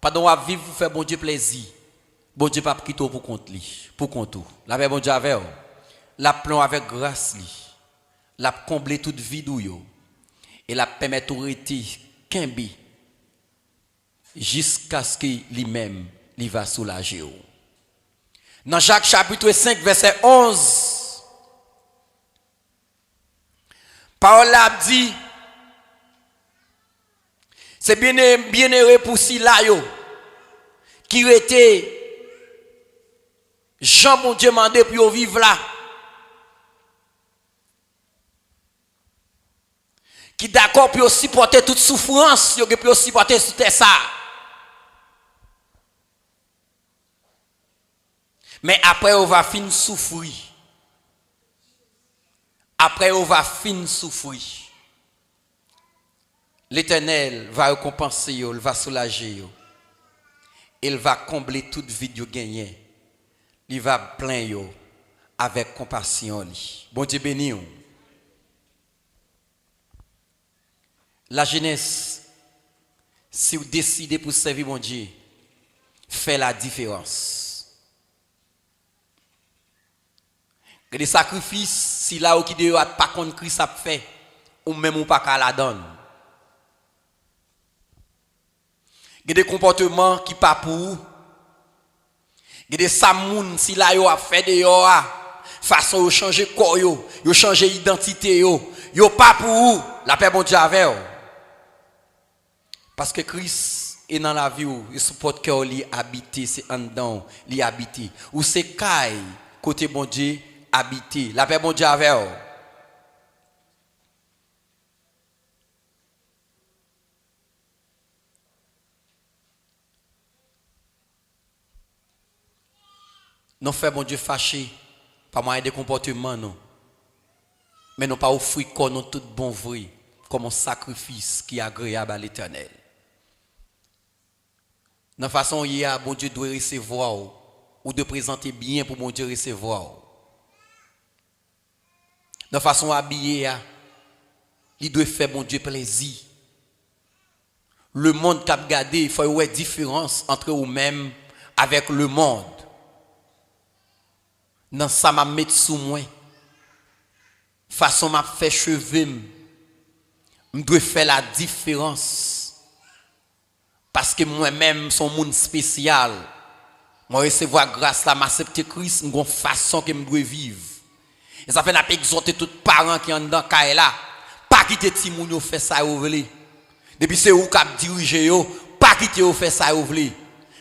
pendant que vivre, vous faire bon Dieu plaisir, bon Dieu pas quitter pour compte lui, pour compte tout. La paix bon Dieu avec la plan avec grâce lui, la combler toute vie d'ou et la permettre de rester qu'imbi jusqu'à ce que lui-même il va soulager. Dans Jacques chapitre 5 verset 11. Parole a dit, c'est bien heureux pour si là qui était Jean mon Dieu mandé pour vivre là. Qui d'accord pour supporter toute souffrance, pour supporter tout ça. Mais après on va finir souffrir. Après, on va finir souffrir. L'Éternel va récompenser, il va soulager. Il va combler toute vie que gagné. Il va plein avec compassion. Bon Dieu béni. La jeunesse, si vous décidez pour servir mon Dieu, fait la différence. Que des sacrifices, si là où qui ne pas contre Christ a fait, ou même ou pas qu'à la donne. Il y a des comportements qui pas pour vous. Il y a des samoun si là yo a fait de yo façon de changer corps yo changer identité yo pas pour vous. La paix bon Dieu avec vous. Parce que Christ est dans la vie ou il supporte que li habiter c'est en dedans li habiter ou c'est caille côté bon Dieu habiter. La paix bon Dieu avec vous. Non fait bon Dieu fâché par moyen de comportement non. Mais non pas offrir corps non tout bon vrai comme un sacrifice qui est agréable à l'Éternel. Dans façon il y a bon Dieu doit recevoir ou de présenter bien pour bon Dieu recevoir. Dans façon habiller il doit faire bon Dieu plaisir. Le monde qu'a regardé, il faut y avoir différence entre vous-même avec le monde. Dans ça m'a mettre sous moi. Façon m'a fait cheveux. Je dois faire la différence. Parce que moi-même son monde spécial. Moi recevoir grâce là m'accepter Christ, une façon que je dois vivre. Et ça fait n'a pas exhorter tous les parents qui sont dans caille là, pas quitter ti moun yo faire ça ou vle. Depuis c'est ou qui diriger yo, pas quitter ou faire ça ou vle.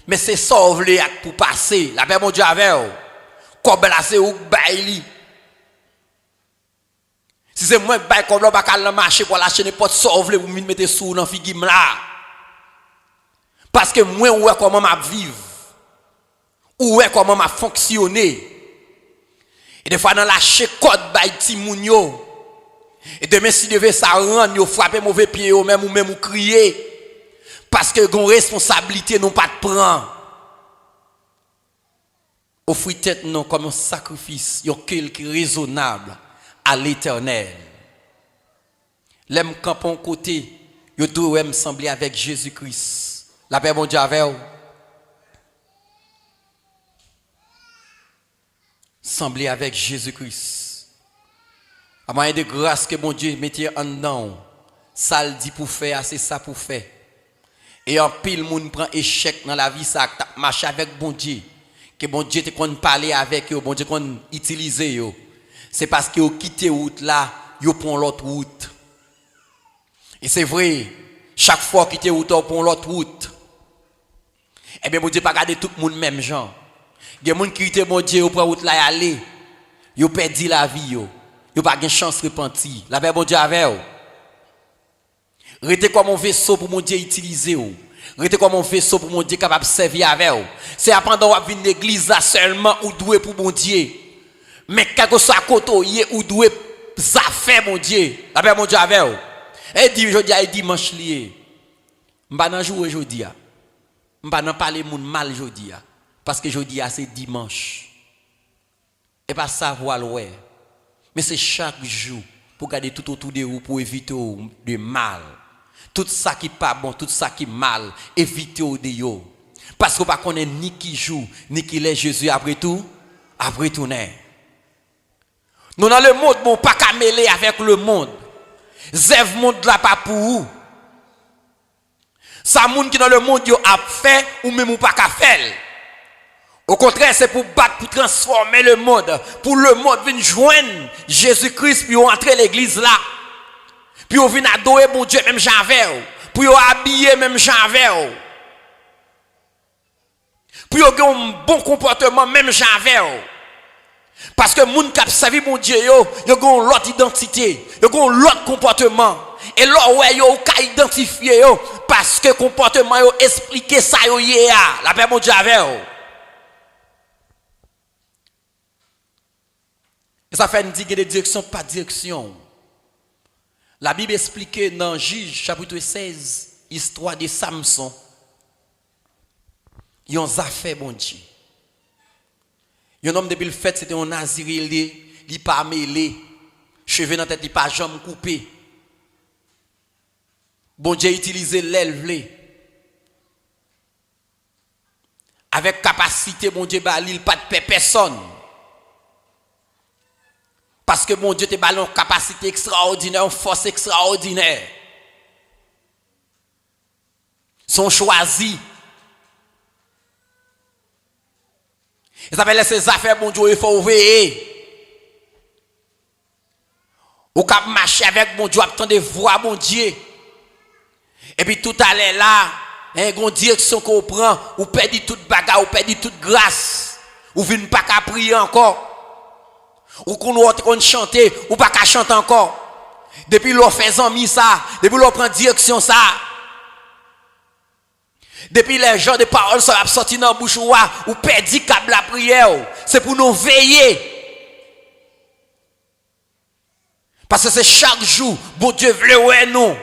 Mais c'est ça ou vle pour passer. La paix mon Dieu avec vous. Comme là c'est ou baili. Si c'est moi bail comme là pas dans marché pour lâcher n'importe ça ou vle pour me mettre sous dans figim là. Parce que moi ouais comment m'a vivre. Ou ouais comment m'a fonctionner. Et des fois dans lâcher code bail ti moun yo. Et demain si devait ça rendre yo frapper mauvais pied ou même ou crier parce que gon responsabilité non pas de prendre. Offrir tête non comme un sacrifice, yo quelque raisonnable à l'Éternel. L'aime campon côté, yo doit me sembler avec Jésus-Christ. La paix bon Dieu avec vous. Sembler avec Jésus-Christ. À moyen de grâce que bon Dieu mettait en dedans, ça le dit pour faire, c'est ça pour faire. Et en pile moun prend échec dans la vie, ça marche avec bon Dieu. Que bon Dieu te qu'on parler avec eux, bon Dieu qu'on utiliser eux. C'est parce que vous quittez route là, vous prend l'autre route. Et c'est vrai, chaque fois quitter route, vous prend l'autre route. Eh bien bon Dieu pas garder tout le monde même genre. Il y a des gens qui quittent bon Dieu, vous prend route là y aller. Vous perdez la vie yo. Vous pas de chance de repentir. La paix bon Dieu avec vous. Restez comme un vaisseau pour mon Dieu utiliser vous. Restez comme un vaisseau pour mon Dieu capable de servir avec vous. C'est pendant que vous venez l'église là seulement ou doué pour mon Dieu. Mais quelque soit côté ou doué ça fait mon Dieu. La paix mon Dieu avec vous. Et dit aujourd'hui et dimanche lié. M'pa nan jouer aujourd'hui. M'pa nan parler moun mal aujourd'hui parce que aujourd'hui c'est dimanche. Et pas savoir ouais. Mais c'est chaque jour pour garder tout autour de vous pour éviter de mal. Tout ça qui pas bon, tout ça qui mal, évitez de yo. Parce qu'on ne connaît ni qui joue, ni qui est Jésus après tout n'est. Nous dans le monde, bon, pas qu'à mêler avec le monde. Zèv monde là pas pour vous. Ça monde qui dans le monde yo a fait ou même ou pas qu'à faire. Au contraire, c'est pour battre, pour transformer le monde. Pour le monde venir joindre Jésus-Christ, puis entrer l'église là. Puis on vient adorer mon Dieu, même Jean-Ver. Puis on habiller même Jean-Ver. Puis on a un bon comportement, même Jean-Ver. Parce que les gens qui ont servi mon Dieu, ils ont l'autre identité, ils ont l'autre comportement. Et là, ils ont identifié parce que le comportement, ils ont expliqué ça. La paix mon Dieu avec. Et ça fait une digue de direction, pas de direction. La Bible explique dans Juge chapitre 16, histoire de Samson. Ils ont affaire bon Dieu. Un homme depuis le fait, c'était un naziré, il n'est pas mêlé, cheveux dans la tête, il n'est pas jamais coupé. Bon Dieu utilisé l'aile. Avec capacité, bon Dieu, il pas de paix personne. Parce que mon Dieu te balé une capacité extraordinaire, une force extraordinaire. sont choisis. Et ça veut dire ces affaires, bon Dieu, il faut veiller. Ou cap marcher avec bon Dieu, attendre voir bon Dieu. Et puis tout à l'heure là, une direction qu'on prend, ou perdit toute bagarre, ou perdit toute grâce, ou vient pas qu'à prier encore, ou qu'on chanter, ou pas qu'à chanter encore. Depuis l'on fait amis ça, depuis l'on prend direction ça, depuis les gens de paroles sont sortis dans la bouche ou perdit câble la prière, c'est pour nous veiller. Parce que c'est chaque jour, bon Dieu veut ouais nous.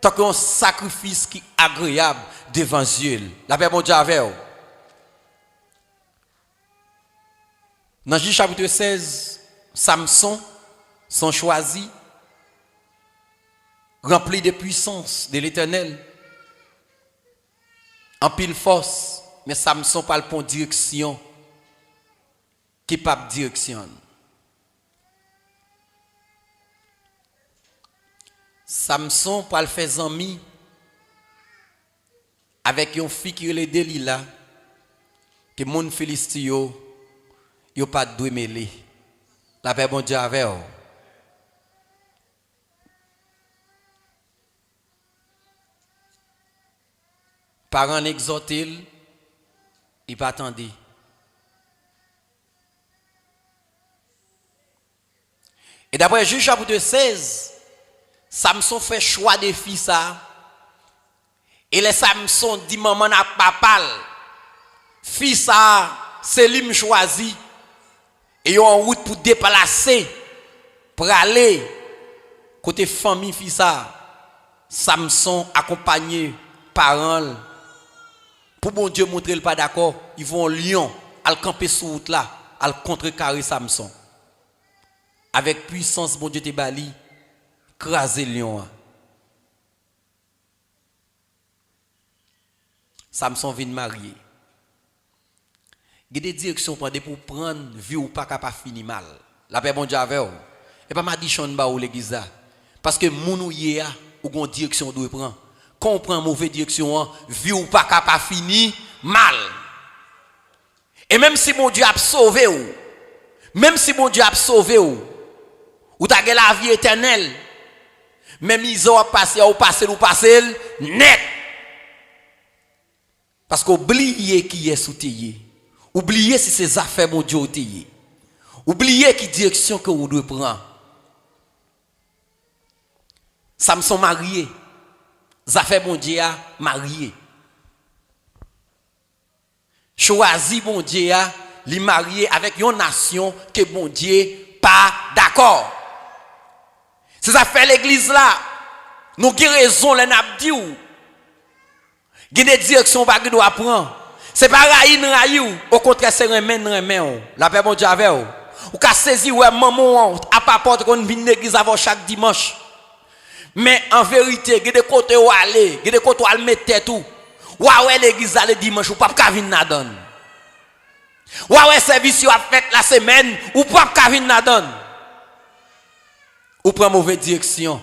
Tant qu'on sacrifice qui est agréable devant Dieu. La paix bon Dieu avec vous. Dans Juge chapitre 16, Samson sont choisis, remplis de puissance de l'Éternel, en pile force, mais Samson pas le bon direction, qui pas direction. Samson pas le faire ami avec une fille qui est le Delilah, que mon Philistin yo pas doué mêler. La paix bon Dieu avec vous. Parents exhortent, il pas attendre. Et d'après Juge chapitre 16, Samson fait choix de filles ça. Et les Samson dit maman n'a pas papa. Fille ça, c'est lui choisi. Et ils ont en route pour déplacer, pour aller côté famille fille ça. Samson accompagné parents pour bon Dieu montrer le pas d'accord, ils vont au lion, à camper sur route là, à contrecarrer Samson. Avec puissance bon Dieu te bali. Craser lion. Samson vient marier. Il y a des directions pour prendre vie ou pas capable finir mal. La paix bon Dieu avec vous. Et pas m'a dit chon ba ou l'église parce que moun ou yé a ou gon direction doit prendre. Quand on prend mauvaise direction, vie ou pas capable finir mal. Et même si mon Dieu a sauvé ou, même si mon Dieu a sauvé ou t'a la vie éternelle. Même ils ont passé ou passer net. Parce qu'oubliez qui est sous-tillé. Oubliez si c'est affaires mon Dieu tillé. Oubliez qui direction que vous devez prendre. Samson marié. Affaires mon Dieu marié. Choisi mon Dieu li marié avec une nation que mon Dieu pas d'accord. C'est ça fait l'église là. Nous avons raison, les nabdi ou. Il y a des directions que nous apprendre. C'est pas raïn, au contraire, c'est remen. La paix, bon Dieu, avec vous. Ou qu'à saisir, ouais, maman, à pas porte qu'on vient l'église avant chaque dimanche. Mais en vérité, il y a des côtés où aller, il y a des côtés où aller mettre tout. Ouais, l'église le dimanche, ou pas qu'à venir nadon. Ouais, service à fait la semaine, ou pas qu'à venir nadon. Ou prend mauvaise direction.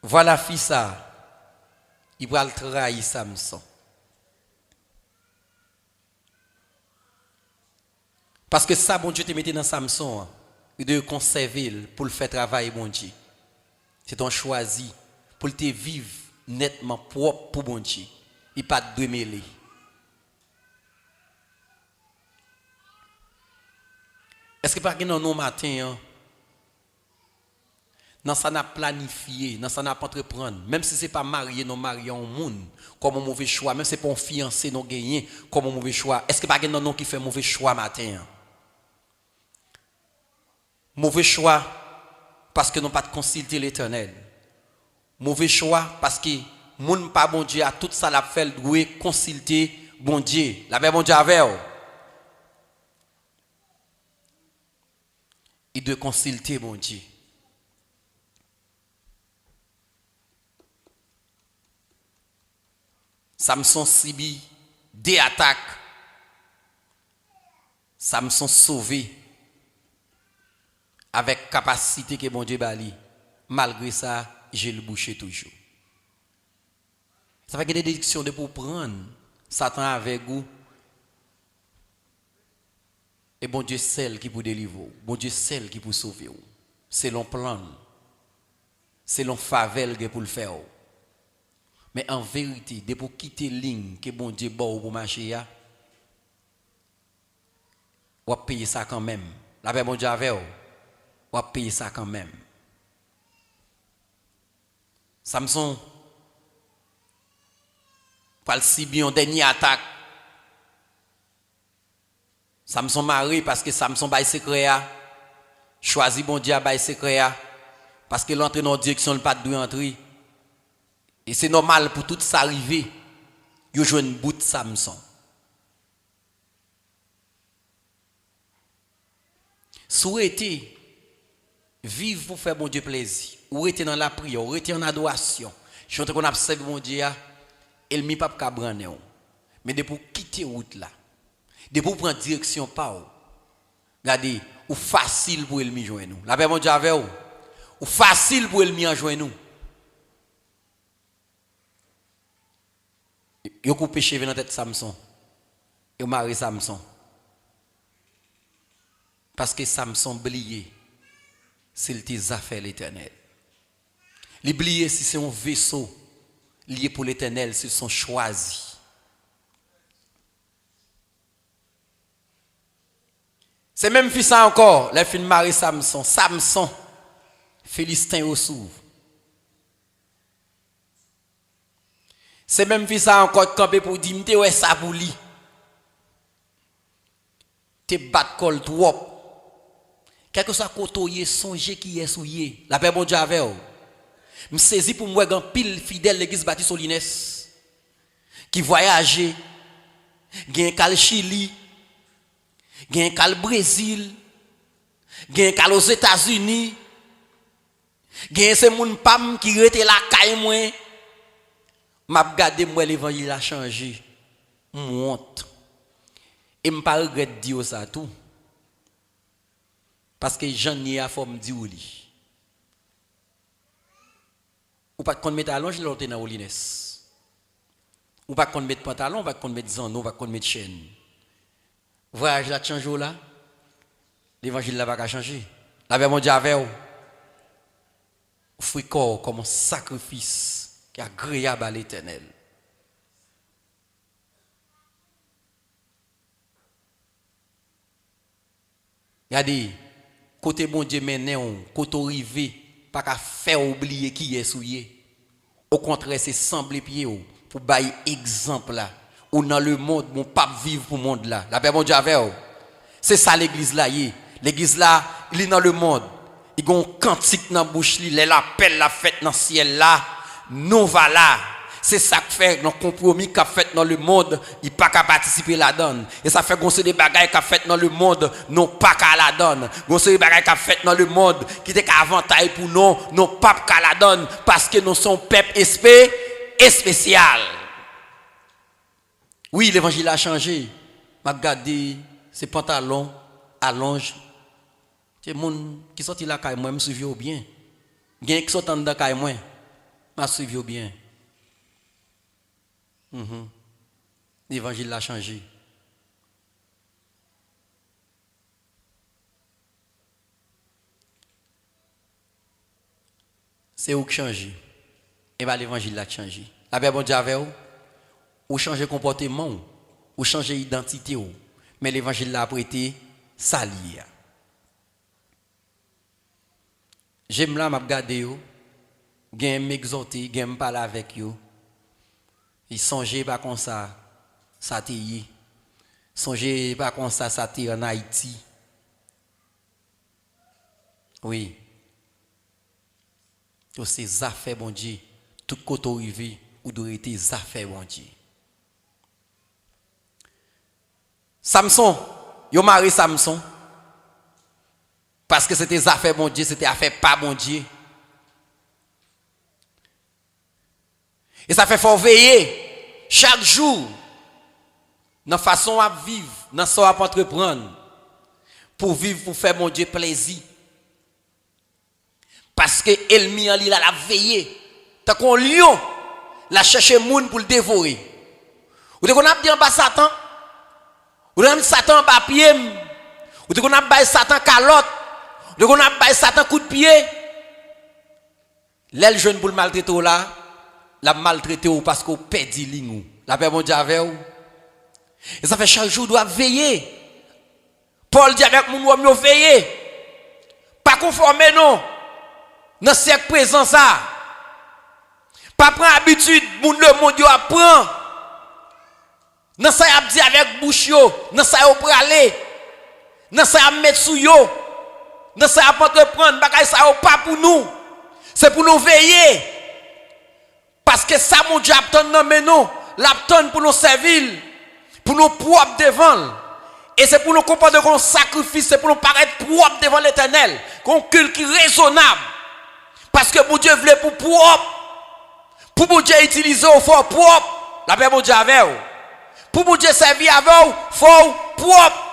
Voilà fils ça. Il va le trahir Samson. Parce que ça, bon Dieu te mette dans Samson. Il doit conserver pour le faire travailler, bon Dieu. C'est ton choisi pour te vivre nettement propre pour bon Dieu. Il pas de mêler. Est-ce que par exemple, nous matin, dans ça n'a planifié, dans ça n'a pas entreprendre, même si c'est pas marié, non marié au monde, comme un mauvais choix, même si c'est pas un fiancé, non gagné, comme un mauvais choix. Est-ce que par exemple, non qui fait mauvais choix matin? Mauvais choix parce que nous pas de consulter l'Éternel. Mauvais choix parce que moun pas bon Dieu a tout ça l'a fait doit consulter bon Dieu. La paix bon Dieu avec vous. Il doit consulter bon Dieu. Samson subit des attaques. Samson sauvé avec capacité que bon Dieu bali. Malgré ça, j'ai le boucher toujours. Ça fait que des déductions de pour prendre Satan avec vous. Et bon Dieu, celle qui pour délivrer. Bon Dieu, celle qui pour sauver. C'est l'on plan. C'est l'on favelle pour le faire. Mais en vérité, de pour quitter ligne que bon Dieu bon pour marcher, on va payer ça quand même. La paix bon Dieu avec vous, on va payer ça quand même. Samson, pas si bien dernière attaque. Samson mari parce que Samson bail secret choisi bon Dieu bail secret parce que l'entrée dans direction le pas de entrer. Et c'est normal pour tout ça arriver. Yo joine bout de Samson. Souhaiter vivre pour faire bon Dieu plaisir, ou rester dans la prière, ou rester en adoration. Je qu'on a servi mon Dieu, il mi pas cabraner. Mais de pour quitter route là, de pour prendre direction par où. Regardez, ou facile pour il mi joindre nous. La paix mon Dieu avec vous. Ou facile pour il mi joindre nous. Yo coupé cheveux dans tête Samson. Yo marié Samson. Parce que Samson oublié, c'est tes affaires l'éternel. L'oublier si c'est un vaisseau lié pour l'éternel, s'ils sont choisis. C'est même fils ça encore, les filles Marie Samson. Samson, Philistin au s'ouvre. C'est même fils ça encore campé pour dire, m'te ouais ça pour lui. Te bat col trop. Quelque soit côtoyer songer qui est souillé. La paix bon Dieu avec vous. Me saisi pour moi grand pile fidèle l'église baptiste Solines qui voyageait gen kal Chili, gen kal Brésil, gen kal aux États-Unis, gen ces moun pam qui rete la caille moi. M'a regardé moi l'évangile a changé. Honte. Et me pas regrette dire ça tout. Parce que j'en ai à forme dire li. Ou pas qu'on mettre allonge l'autre dans Olines. Ou pas qu'on mettre pantalon, ou pas qu'on mettre zano, ou pas qu'on mettre chaîne. Voyage là change là. L'évangile là va changer. La paix mon Dieu avec vous. Fouille corps comme un sacrifice qui est agréable à l'Éternel. Regardez, côté bon Dieu maintenant, côté arrivé, pas qu'à faire oublier qui est souillé. Au contraire, c'est sembler pied pour bailler exemple là. Ou dans le monde, mon pape vivre pour le monde là. La paix bon Dieu avec vous. C'est ça l'église là. L'église là, il est dans le monde. Il y a un cantique dans la bouche, il l'appelle la fête dans le ciel là. Nous va là. C'est ça que fait dans le compromis qu'a fait dans le monde, il pas qu'à participer là-dedans. Et ça fait goncer des bagailles qu'a fait dans le monde, non pas qu'à la donne. Goncer des bagailles qu'a fait dans le monde, qui était qu'à avantage pour nous, non pas qu'à la donne, parce que nous sommes peuple spécial. Oui, l'évangile a changé. M'a regardé ses pantalons allonge. C'est monde qui sorti là caille moi me suivi au bien. Gain qui sorti dans caille moi m'a suivi au bien. L'évangile a changé. C'est où qui change. Et bien l'évangile a changé. La paix bon Dieu avec vous. Ou changer comportement, ou changer identité. Mais l'évangile l'a prêté sali. J'aime là m'a regarder yo, gen m'exhorter, gen parler avec yo. Il songeait pas comme ça te y. Songez pas comme ça te en Haïti. Oui. Tous ces affaires bon Dieu, tout côté arrivé ou doit être des affaires bon Dieu. Samson, yo marié Samson. Parce que c'était des affaires bon Dieu, c'était affaires pas bon Dieu. Et ça fait faut veiller chaque jour dans façon à vivre, dans ce à entreprendre pour vivre pour faire mon Dieu plaisir. Parce que l'ennemi en lui la veillé. Tant qu'on lion, la chercher moun pour le dévorer. Ou qu'on a dit en bas Satan. Ou qu'on a Satan en bas pied. Ou qu'on a bas Satan calotte. Ou qu'on a bas Satan coup de pied. L'aile jeune pour le maltraiter là, la maltraiter parce qu'on perd ligne. La paix mon Dieu avec vous. Et ça fait chaque jour doit veiller. Paul dit avec mon homme veiller. Pas conformer non. Dans ce siècle présent ça. Pas prendre habitude moun le monde apprend. Dans ça y a dit avec bouche yo, dans ça y a pralé. Dans ça y a mettre sou yo. Dans ça y a entreprendre bagay ça pas pour nous. C'est pour nous veiller. Parce que ça mon Dieu attend dans nous, l'attend pour nous servir, pour nous propre devant. Et c'est pour nous comprendre qu'on sacrifice, c'est pour nous paraître propre devant l'Éternel, qu'on culte raisonnable. Parce que mon Dieu voulait pour propre. Pour mon Dieu utiliser au fort propre, la paix mon Dieu avec vous. Pour mon Dieu servir avec vous, faut propre.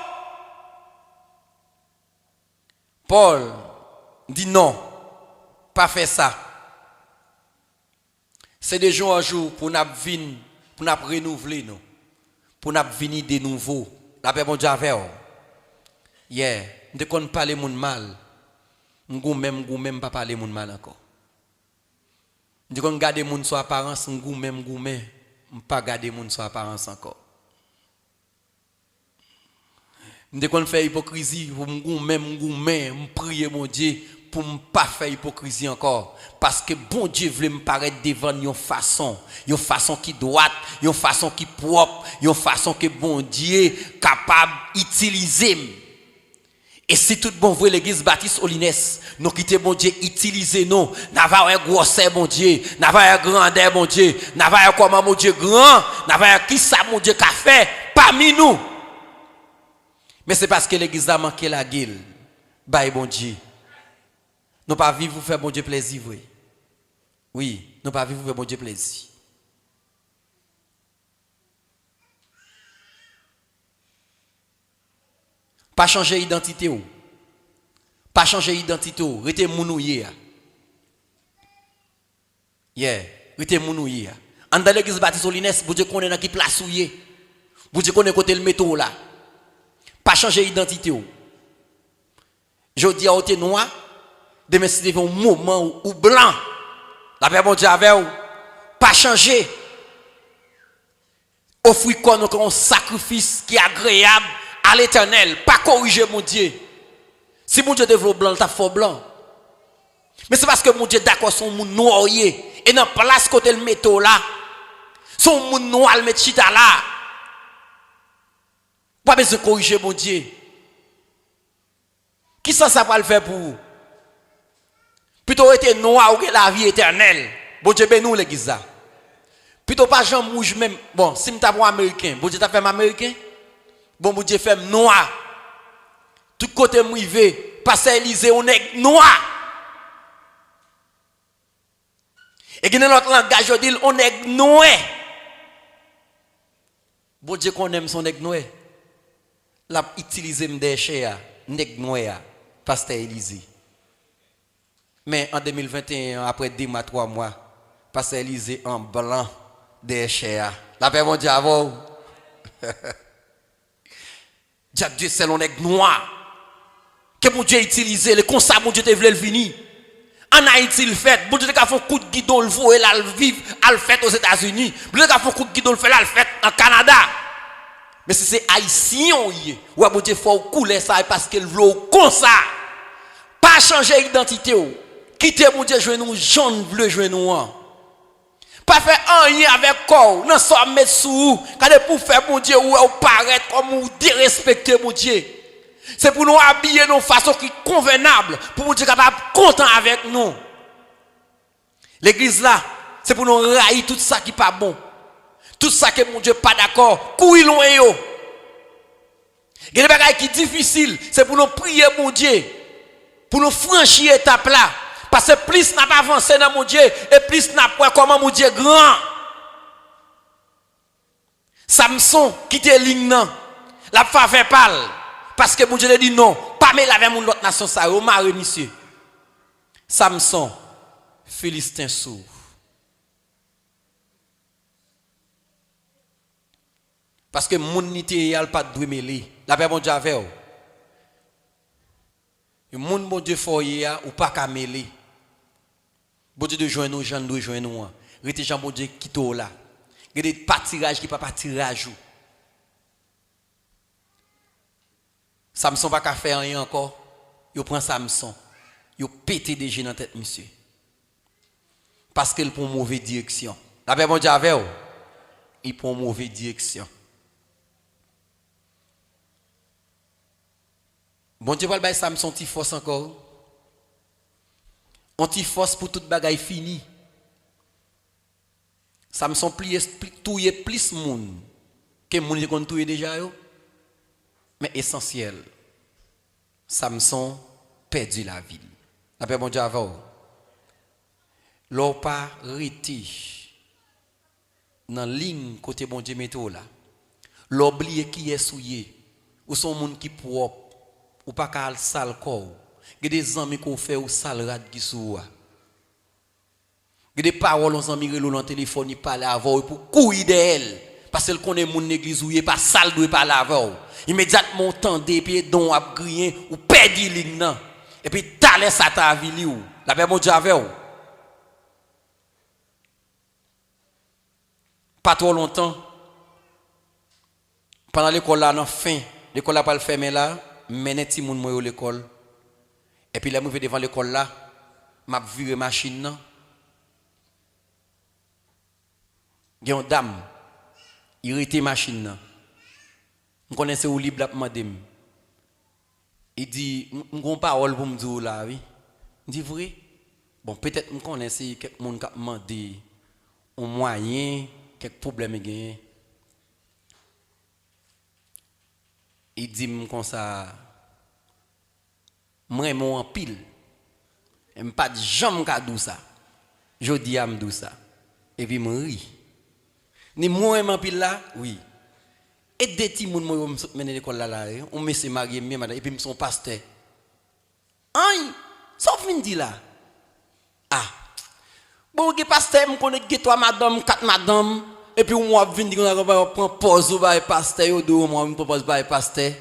Paul dit non, pas faire ça. C'est de jour en jour pour nous venir, pour nous renouveler, nous. Pour nous venir de nouveau. La paix mon Dieu avec vous. Yeah, dès qu'on parle de monde mal, nous même pas parler de monde mal encore. Dès qu'on garde moun sur apparence, nous même pas garder moun sur apparence encore. Dès qu'on fait hypocrisie, nous même prier mon Dieu pour ne pas faire hypocrisie encore. Parce que bon Dieu veut me paraître devant une façon qui droite, une façon qui propre, une façon que bon Dieu capable d'utiliser. Et si tout bon vrai l'église baptiste Olines, nous quittons bon Dieu, utilisez nous, n'avons un grosseur bon Dieu, n'avons un grandeur bon Dieu, n'avons un comment mon Dieu grand, n'avons un qui ça mon Dieu qu'a fait parmi nous. Mais c'est parce que l'église a manqué la gueule. Bye bon Dieu. Nous pas vivre pour faire bon Dieu plaisir, oui. Oui, nous pas vivre pour faire bon Dieu plaisir. Pas changer identité ou. Pas changer identité ou. Rete mounouye. Yeah, rete mounouye. En dans l'église baptiste Olines, vous Dieu connaît dans qui place ou yé. Vous Dieu connaît côté le métro là. Pas changer identité ou. Je dis à côté noir, demain si un moment ou blanc. La paix mon Dieu avec ou. Pas changer. Offrir comme un sacrifice qui est agréable à l'Éternel, pas corriger mon Dieu. Si mon Dieu développe blanc, t'as fort blanc. Mais c'est parce que mon Dieu d'accord son monde noyé et dans place côté le métaux là, son monde noir le met chita là. Pas besoin de corriger mon Dieu. Qui ça va le faire pour vous? Plutôt être noir ou la vie éternelle. Bon Dieu ben nous l'église là. Plutôt pas Jean Mouge même. Bon, si m'ta pour américain, bon Dieu t'a fait américain. Bon Dieu fait noir. Tout côté mouivé, passer Élysée on est noir. Et dans notre langage on dit on est noir. Bon Dieu qu'on aime son est noir. L'a utiliser des chers nèg noir pasteur Élysée. Mais en 2021 après 2 mois 3 mois pasteur Élysée en blanc des chers. La paix mon Dieu avant. Dieu c'est l'on est noir. Que mon Dieu utilise le comme ça mon Dieu te voulait le venir. En Haïti le fait, bon Dieu te fait un coup de guidon le voyer là le vivre, à le fait aux États-Unis. Bon Dieu te fait un coup de guidon le fait là le fait en Canada. Mais si c'est haïtien ou bon Dieu faut couler ça parce qu'il veut comme ça. Pas changer identité ou. Quitter mon Dieu jouer nous jaune bleu jouer nous. Pas faire rien avec corps, non ça mettre sous quand pour faire mon Dieu ou paraître comme ou dérespecter mon Dieu. C'est pour nous habiller de façon qui est convenable, pour mon Dieu capable content avec nous. L'église là, c'est pour nous railler tout ça qui pas bon. Tout ça que mon Dieu pas d'accord, courir loin yo. Il y a des choses qui sont difficiles, c'est pour nous prier mon Dieu, pour nous franchir étape là. Parce que plus n'a pas avancé dans mon Dieu, et plus n'a pas comment mon Dieu grand. Samson quitte ligne non, la faveur parle. Parce que mon Dieu dit non, pas mêler avec mon autre nation ça, au mari monsieur. Samson, Philistin sourd. Parce que mon nité yal pas de mêler. La paix bon Dieu avec vous. Le monde bon Dieu foyer ou pas qu'à mêler. Bon Dieu de joindre nous, gens de joindre nous. Rete Jean bon Dieu qui to là. Il y a des pâtirages qui pas pâtirage. Samson pas qu'à faire rien encore. Il prend Samson. Il pété des gens dans tête monsieur. Parce qu'il prend une mauvaise direction. La paix bon Dieu avec vous. Il prend une mauvaise direction. Bon Dieu va le bailler Samson petit force encore. On petit force pour toute bagaille fini. Samson touye plus monde que monde qu'on touye déjà yo. Mais essentiel. Samson perdu la vie. La paix bon Dieu avant. L'on pas reti dans ligne côté bon Dieu météo là. L'oublier qui est souillé ou son monde qui propre ou pas qu'à sale corps. Il y a des amis qu'on fait ou sale rad qui sou. Il y a des paroles aux amis dans le téléphone ils parlent avant pour courir d'elle parce qu'elle connaît mon église ou il pas sale doit parler avant. Immédiatement tendez puis don a grien ou perdu ligne et puis t'allais ça ta vie ou. La paix mon Dieu avec ou. Pas trop longtemps pendant l'école là non fin l'école là pas le fermer là mené ti moun moi l'école et puis là moi devant l'école là m'a viré machine nan gen une dame irrité machine nan me connaissez ou libre là pour demander il dit m'gon parole pour me dire là oui dit vrai bon peut-être me connaissez quelques monde qui demander un moyen quelques problèmes gain. Il dit comme ça moi mon en pile et pas de jambe ka dou ça jodi am dou ça et puis me ri ni moi en pile là oui et des petits moun moi mener l'école là on me se marié même et puis me son pasteur aïe sauf fin dit là ah bon que pasteur me connaît que toi madame quatre madame et puis moi vinn dit on va prendre pause ou ba pasteur yo do moi me propose ba pasteur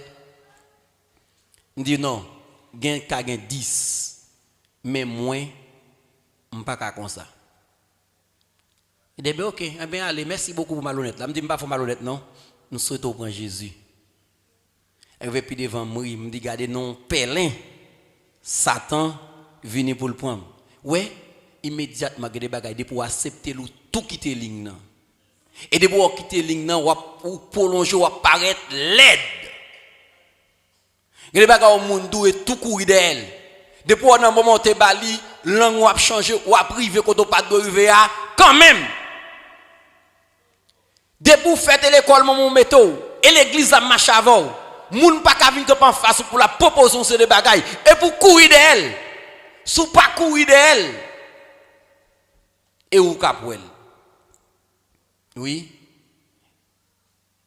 me dit non gain ka gain 10 mais moins on pas comme ça il dit OK eh bien allez merci beaucoup pour malhonnête là me dit pas faut malhonnête non nous souhaitons prendre Jésus et puis devant moi me dit garder non pèlerin Satan venu pour le prendre ouais immédiatement des bagaille pour accepter ou tout quitter ligne nan et de pour quitter ligne nan ou prolonger ou apparaître laide des bagaille au monde doit tout courir d'elle de pour dans moment te bali langue ou a changer ou a privé quand on pas de arriver à quand même de pour faire l'école mon métaux et l'église a marché avant moun pas ka venir en face pour la proposition de bagaille et pour courir d'elle sous pas courir d'elle et ou capouel oui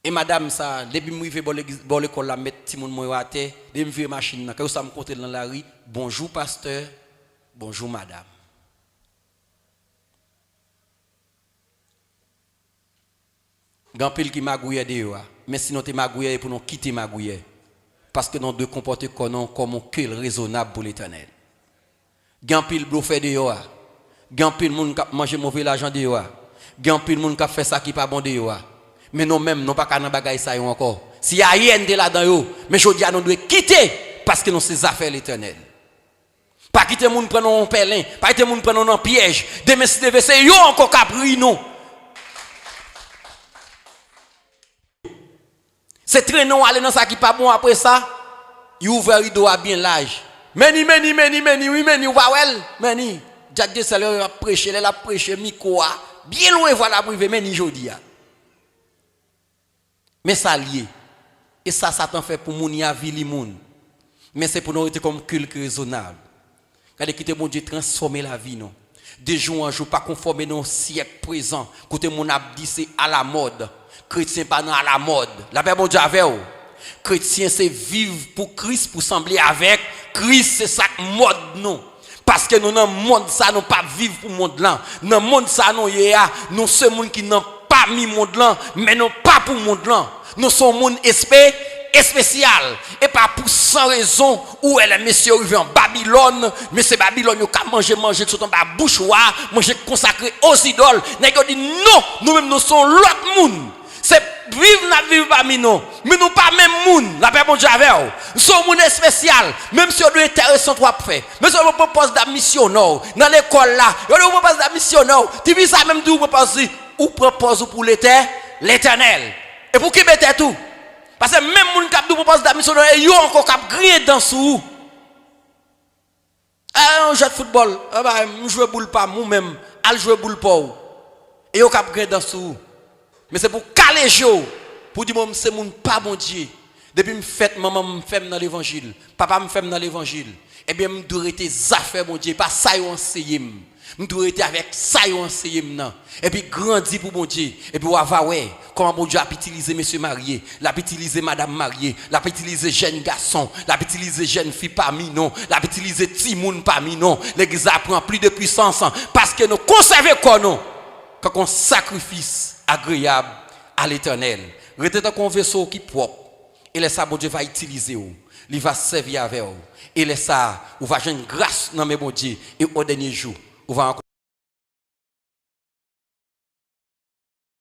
et madame ça depuis moi fait bon l'école la mettre ti moun moi à terre de me faire machine quand ça me côté dans la rue bonjour pasteur bonjour madame grand pile qui magouille de mais sinon tu magouille pour nous quitter magouille parce que nous devons comporter comme un cœur raisonnable pour l'Éternel grand pile bluffé de yo grand pile moun qui manger mauvais l'argent de yo grand pile moun qui fait ça qui pas bon de yo mais nous même nous pas dans bagaille ça encore si y a rien de là dedans yo mais jodi nous devons quitter parce que nous c'est affaires l'Éternel pas quitter moun prendre un pèlerin pas quitter moun prendre un piège demain si devait c'est yo encore capri nous c'est très non aller dans ça qui pas bon après ça il ouvre rideau à bien large meni oui meni va well meni Jack de Seigneur a prêché elle a prêché micro bien loin voilà privé meni jodi a mais ça lié et ça Satan fait pour moun ya vie li moun mais c'est pour nous être comme culte raisonnable quand quitter bon Dieu transformer la vie non de jour en jour pas conformer non siècle présent côté mon a dit c'est à la mode chrétien pas dans à la mode la paix bon Dieu avec vous chrétien c'est vivre pour Christ pour sembler avec Christ c'est ça mode non Parce que nous dans le monde ça nous pas vivre pour le monde là. Dans le monde ça nous sommes monde qui n'ont pas mis monde là, mais non pas pour le monde là. Nous sommes monde spécial et pas pour sans raison où elle est monsieur arrivé en Babylone, mais c'est Babylone qui a manger sur ton bouche manger consacré aux idoles. Nèg dit non, nous-mêmes nous sommes l'autre monde. C'est vivre parmi nous, mais nous pas même monde. La paix bon Dieu avec vous. Nous sommes monde spécial, même si on doit intéressant toi faire. Mais si on propose de mission dans l'école là, on propose de mission tu dis ça même vous propose ou propose pour l'Éternel. Et pour qui mettez tout? Parce que même moun k'ap nous propose de mission yo encore k'ap griller dans sous. On joue de football, on joue boule pas moi même, al jouer boule pas. Et yo k'ap griller dans sous. Mais c'est pour caler jo, pour dire moi c'est moun pas bon Dieu. Depuis me fait maman me fait dans l'évangile, papa me fait dans l'évangile. Eh bien me doit rester affaire bon Dieu, pas ça yo enseigner. Me doit rester avec ça yo enseigner nan. Et puis grandir pour bon Dieu. Et puis on va ouais comment bon Dieu a utilisé monsieur marié, l'a utilisé madame mariée, l'a utilisé jeune garçon, l'a utilisé jeune fille parmi nous, l'a utilisé petit monde parmi nous. L'église apprend plus de puissance parce que nous conserver quoi nous quand on sacrifice agréable à l'Éternel. Retenez qu'on vaisseau qui propre. Et laisse ça, bon Dieu va utiliser ou. Il va servir avec vous. Et laisse ça, vous va jouer une grâce dans mes bon Dieu. Et au dernier jour, vous va encore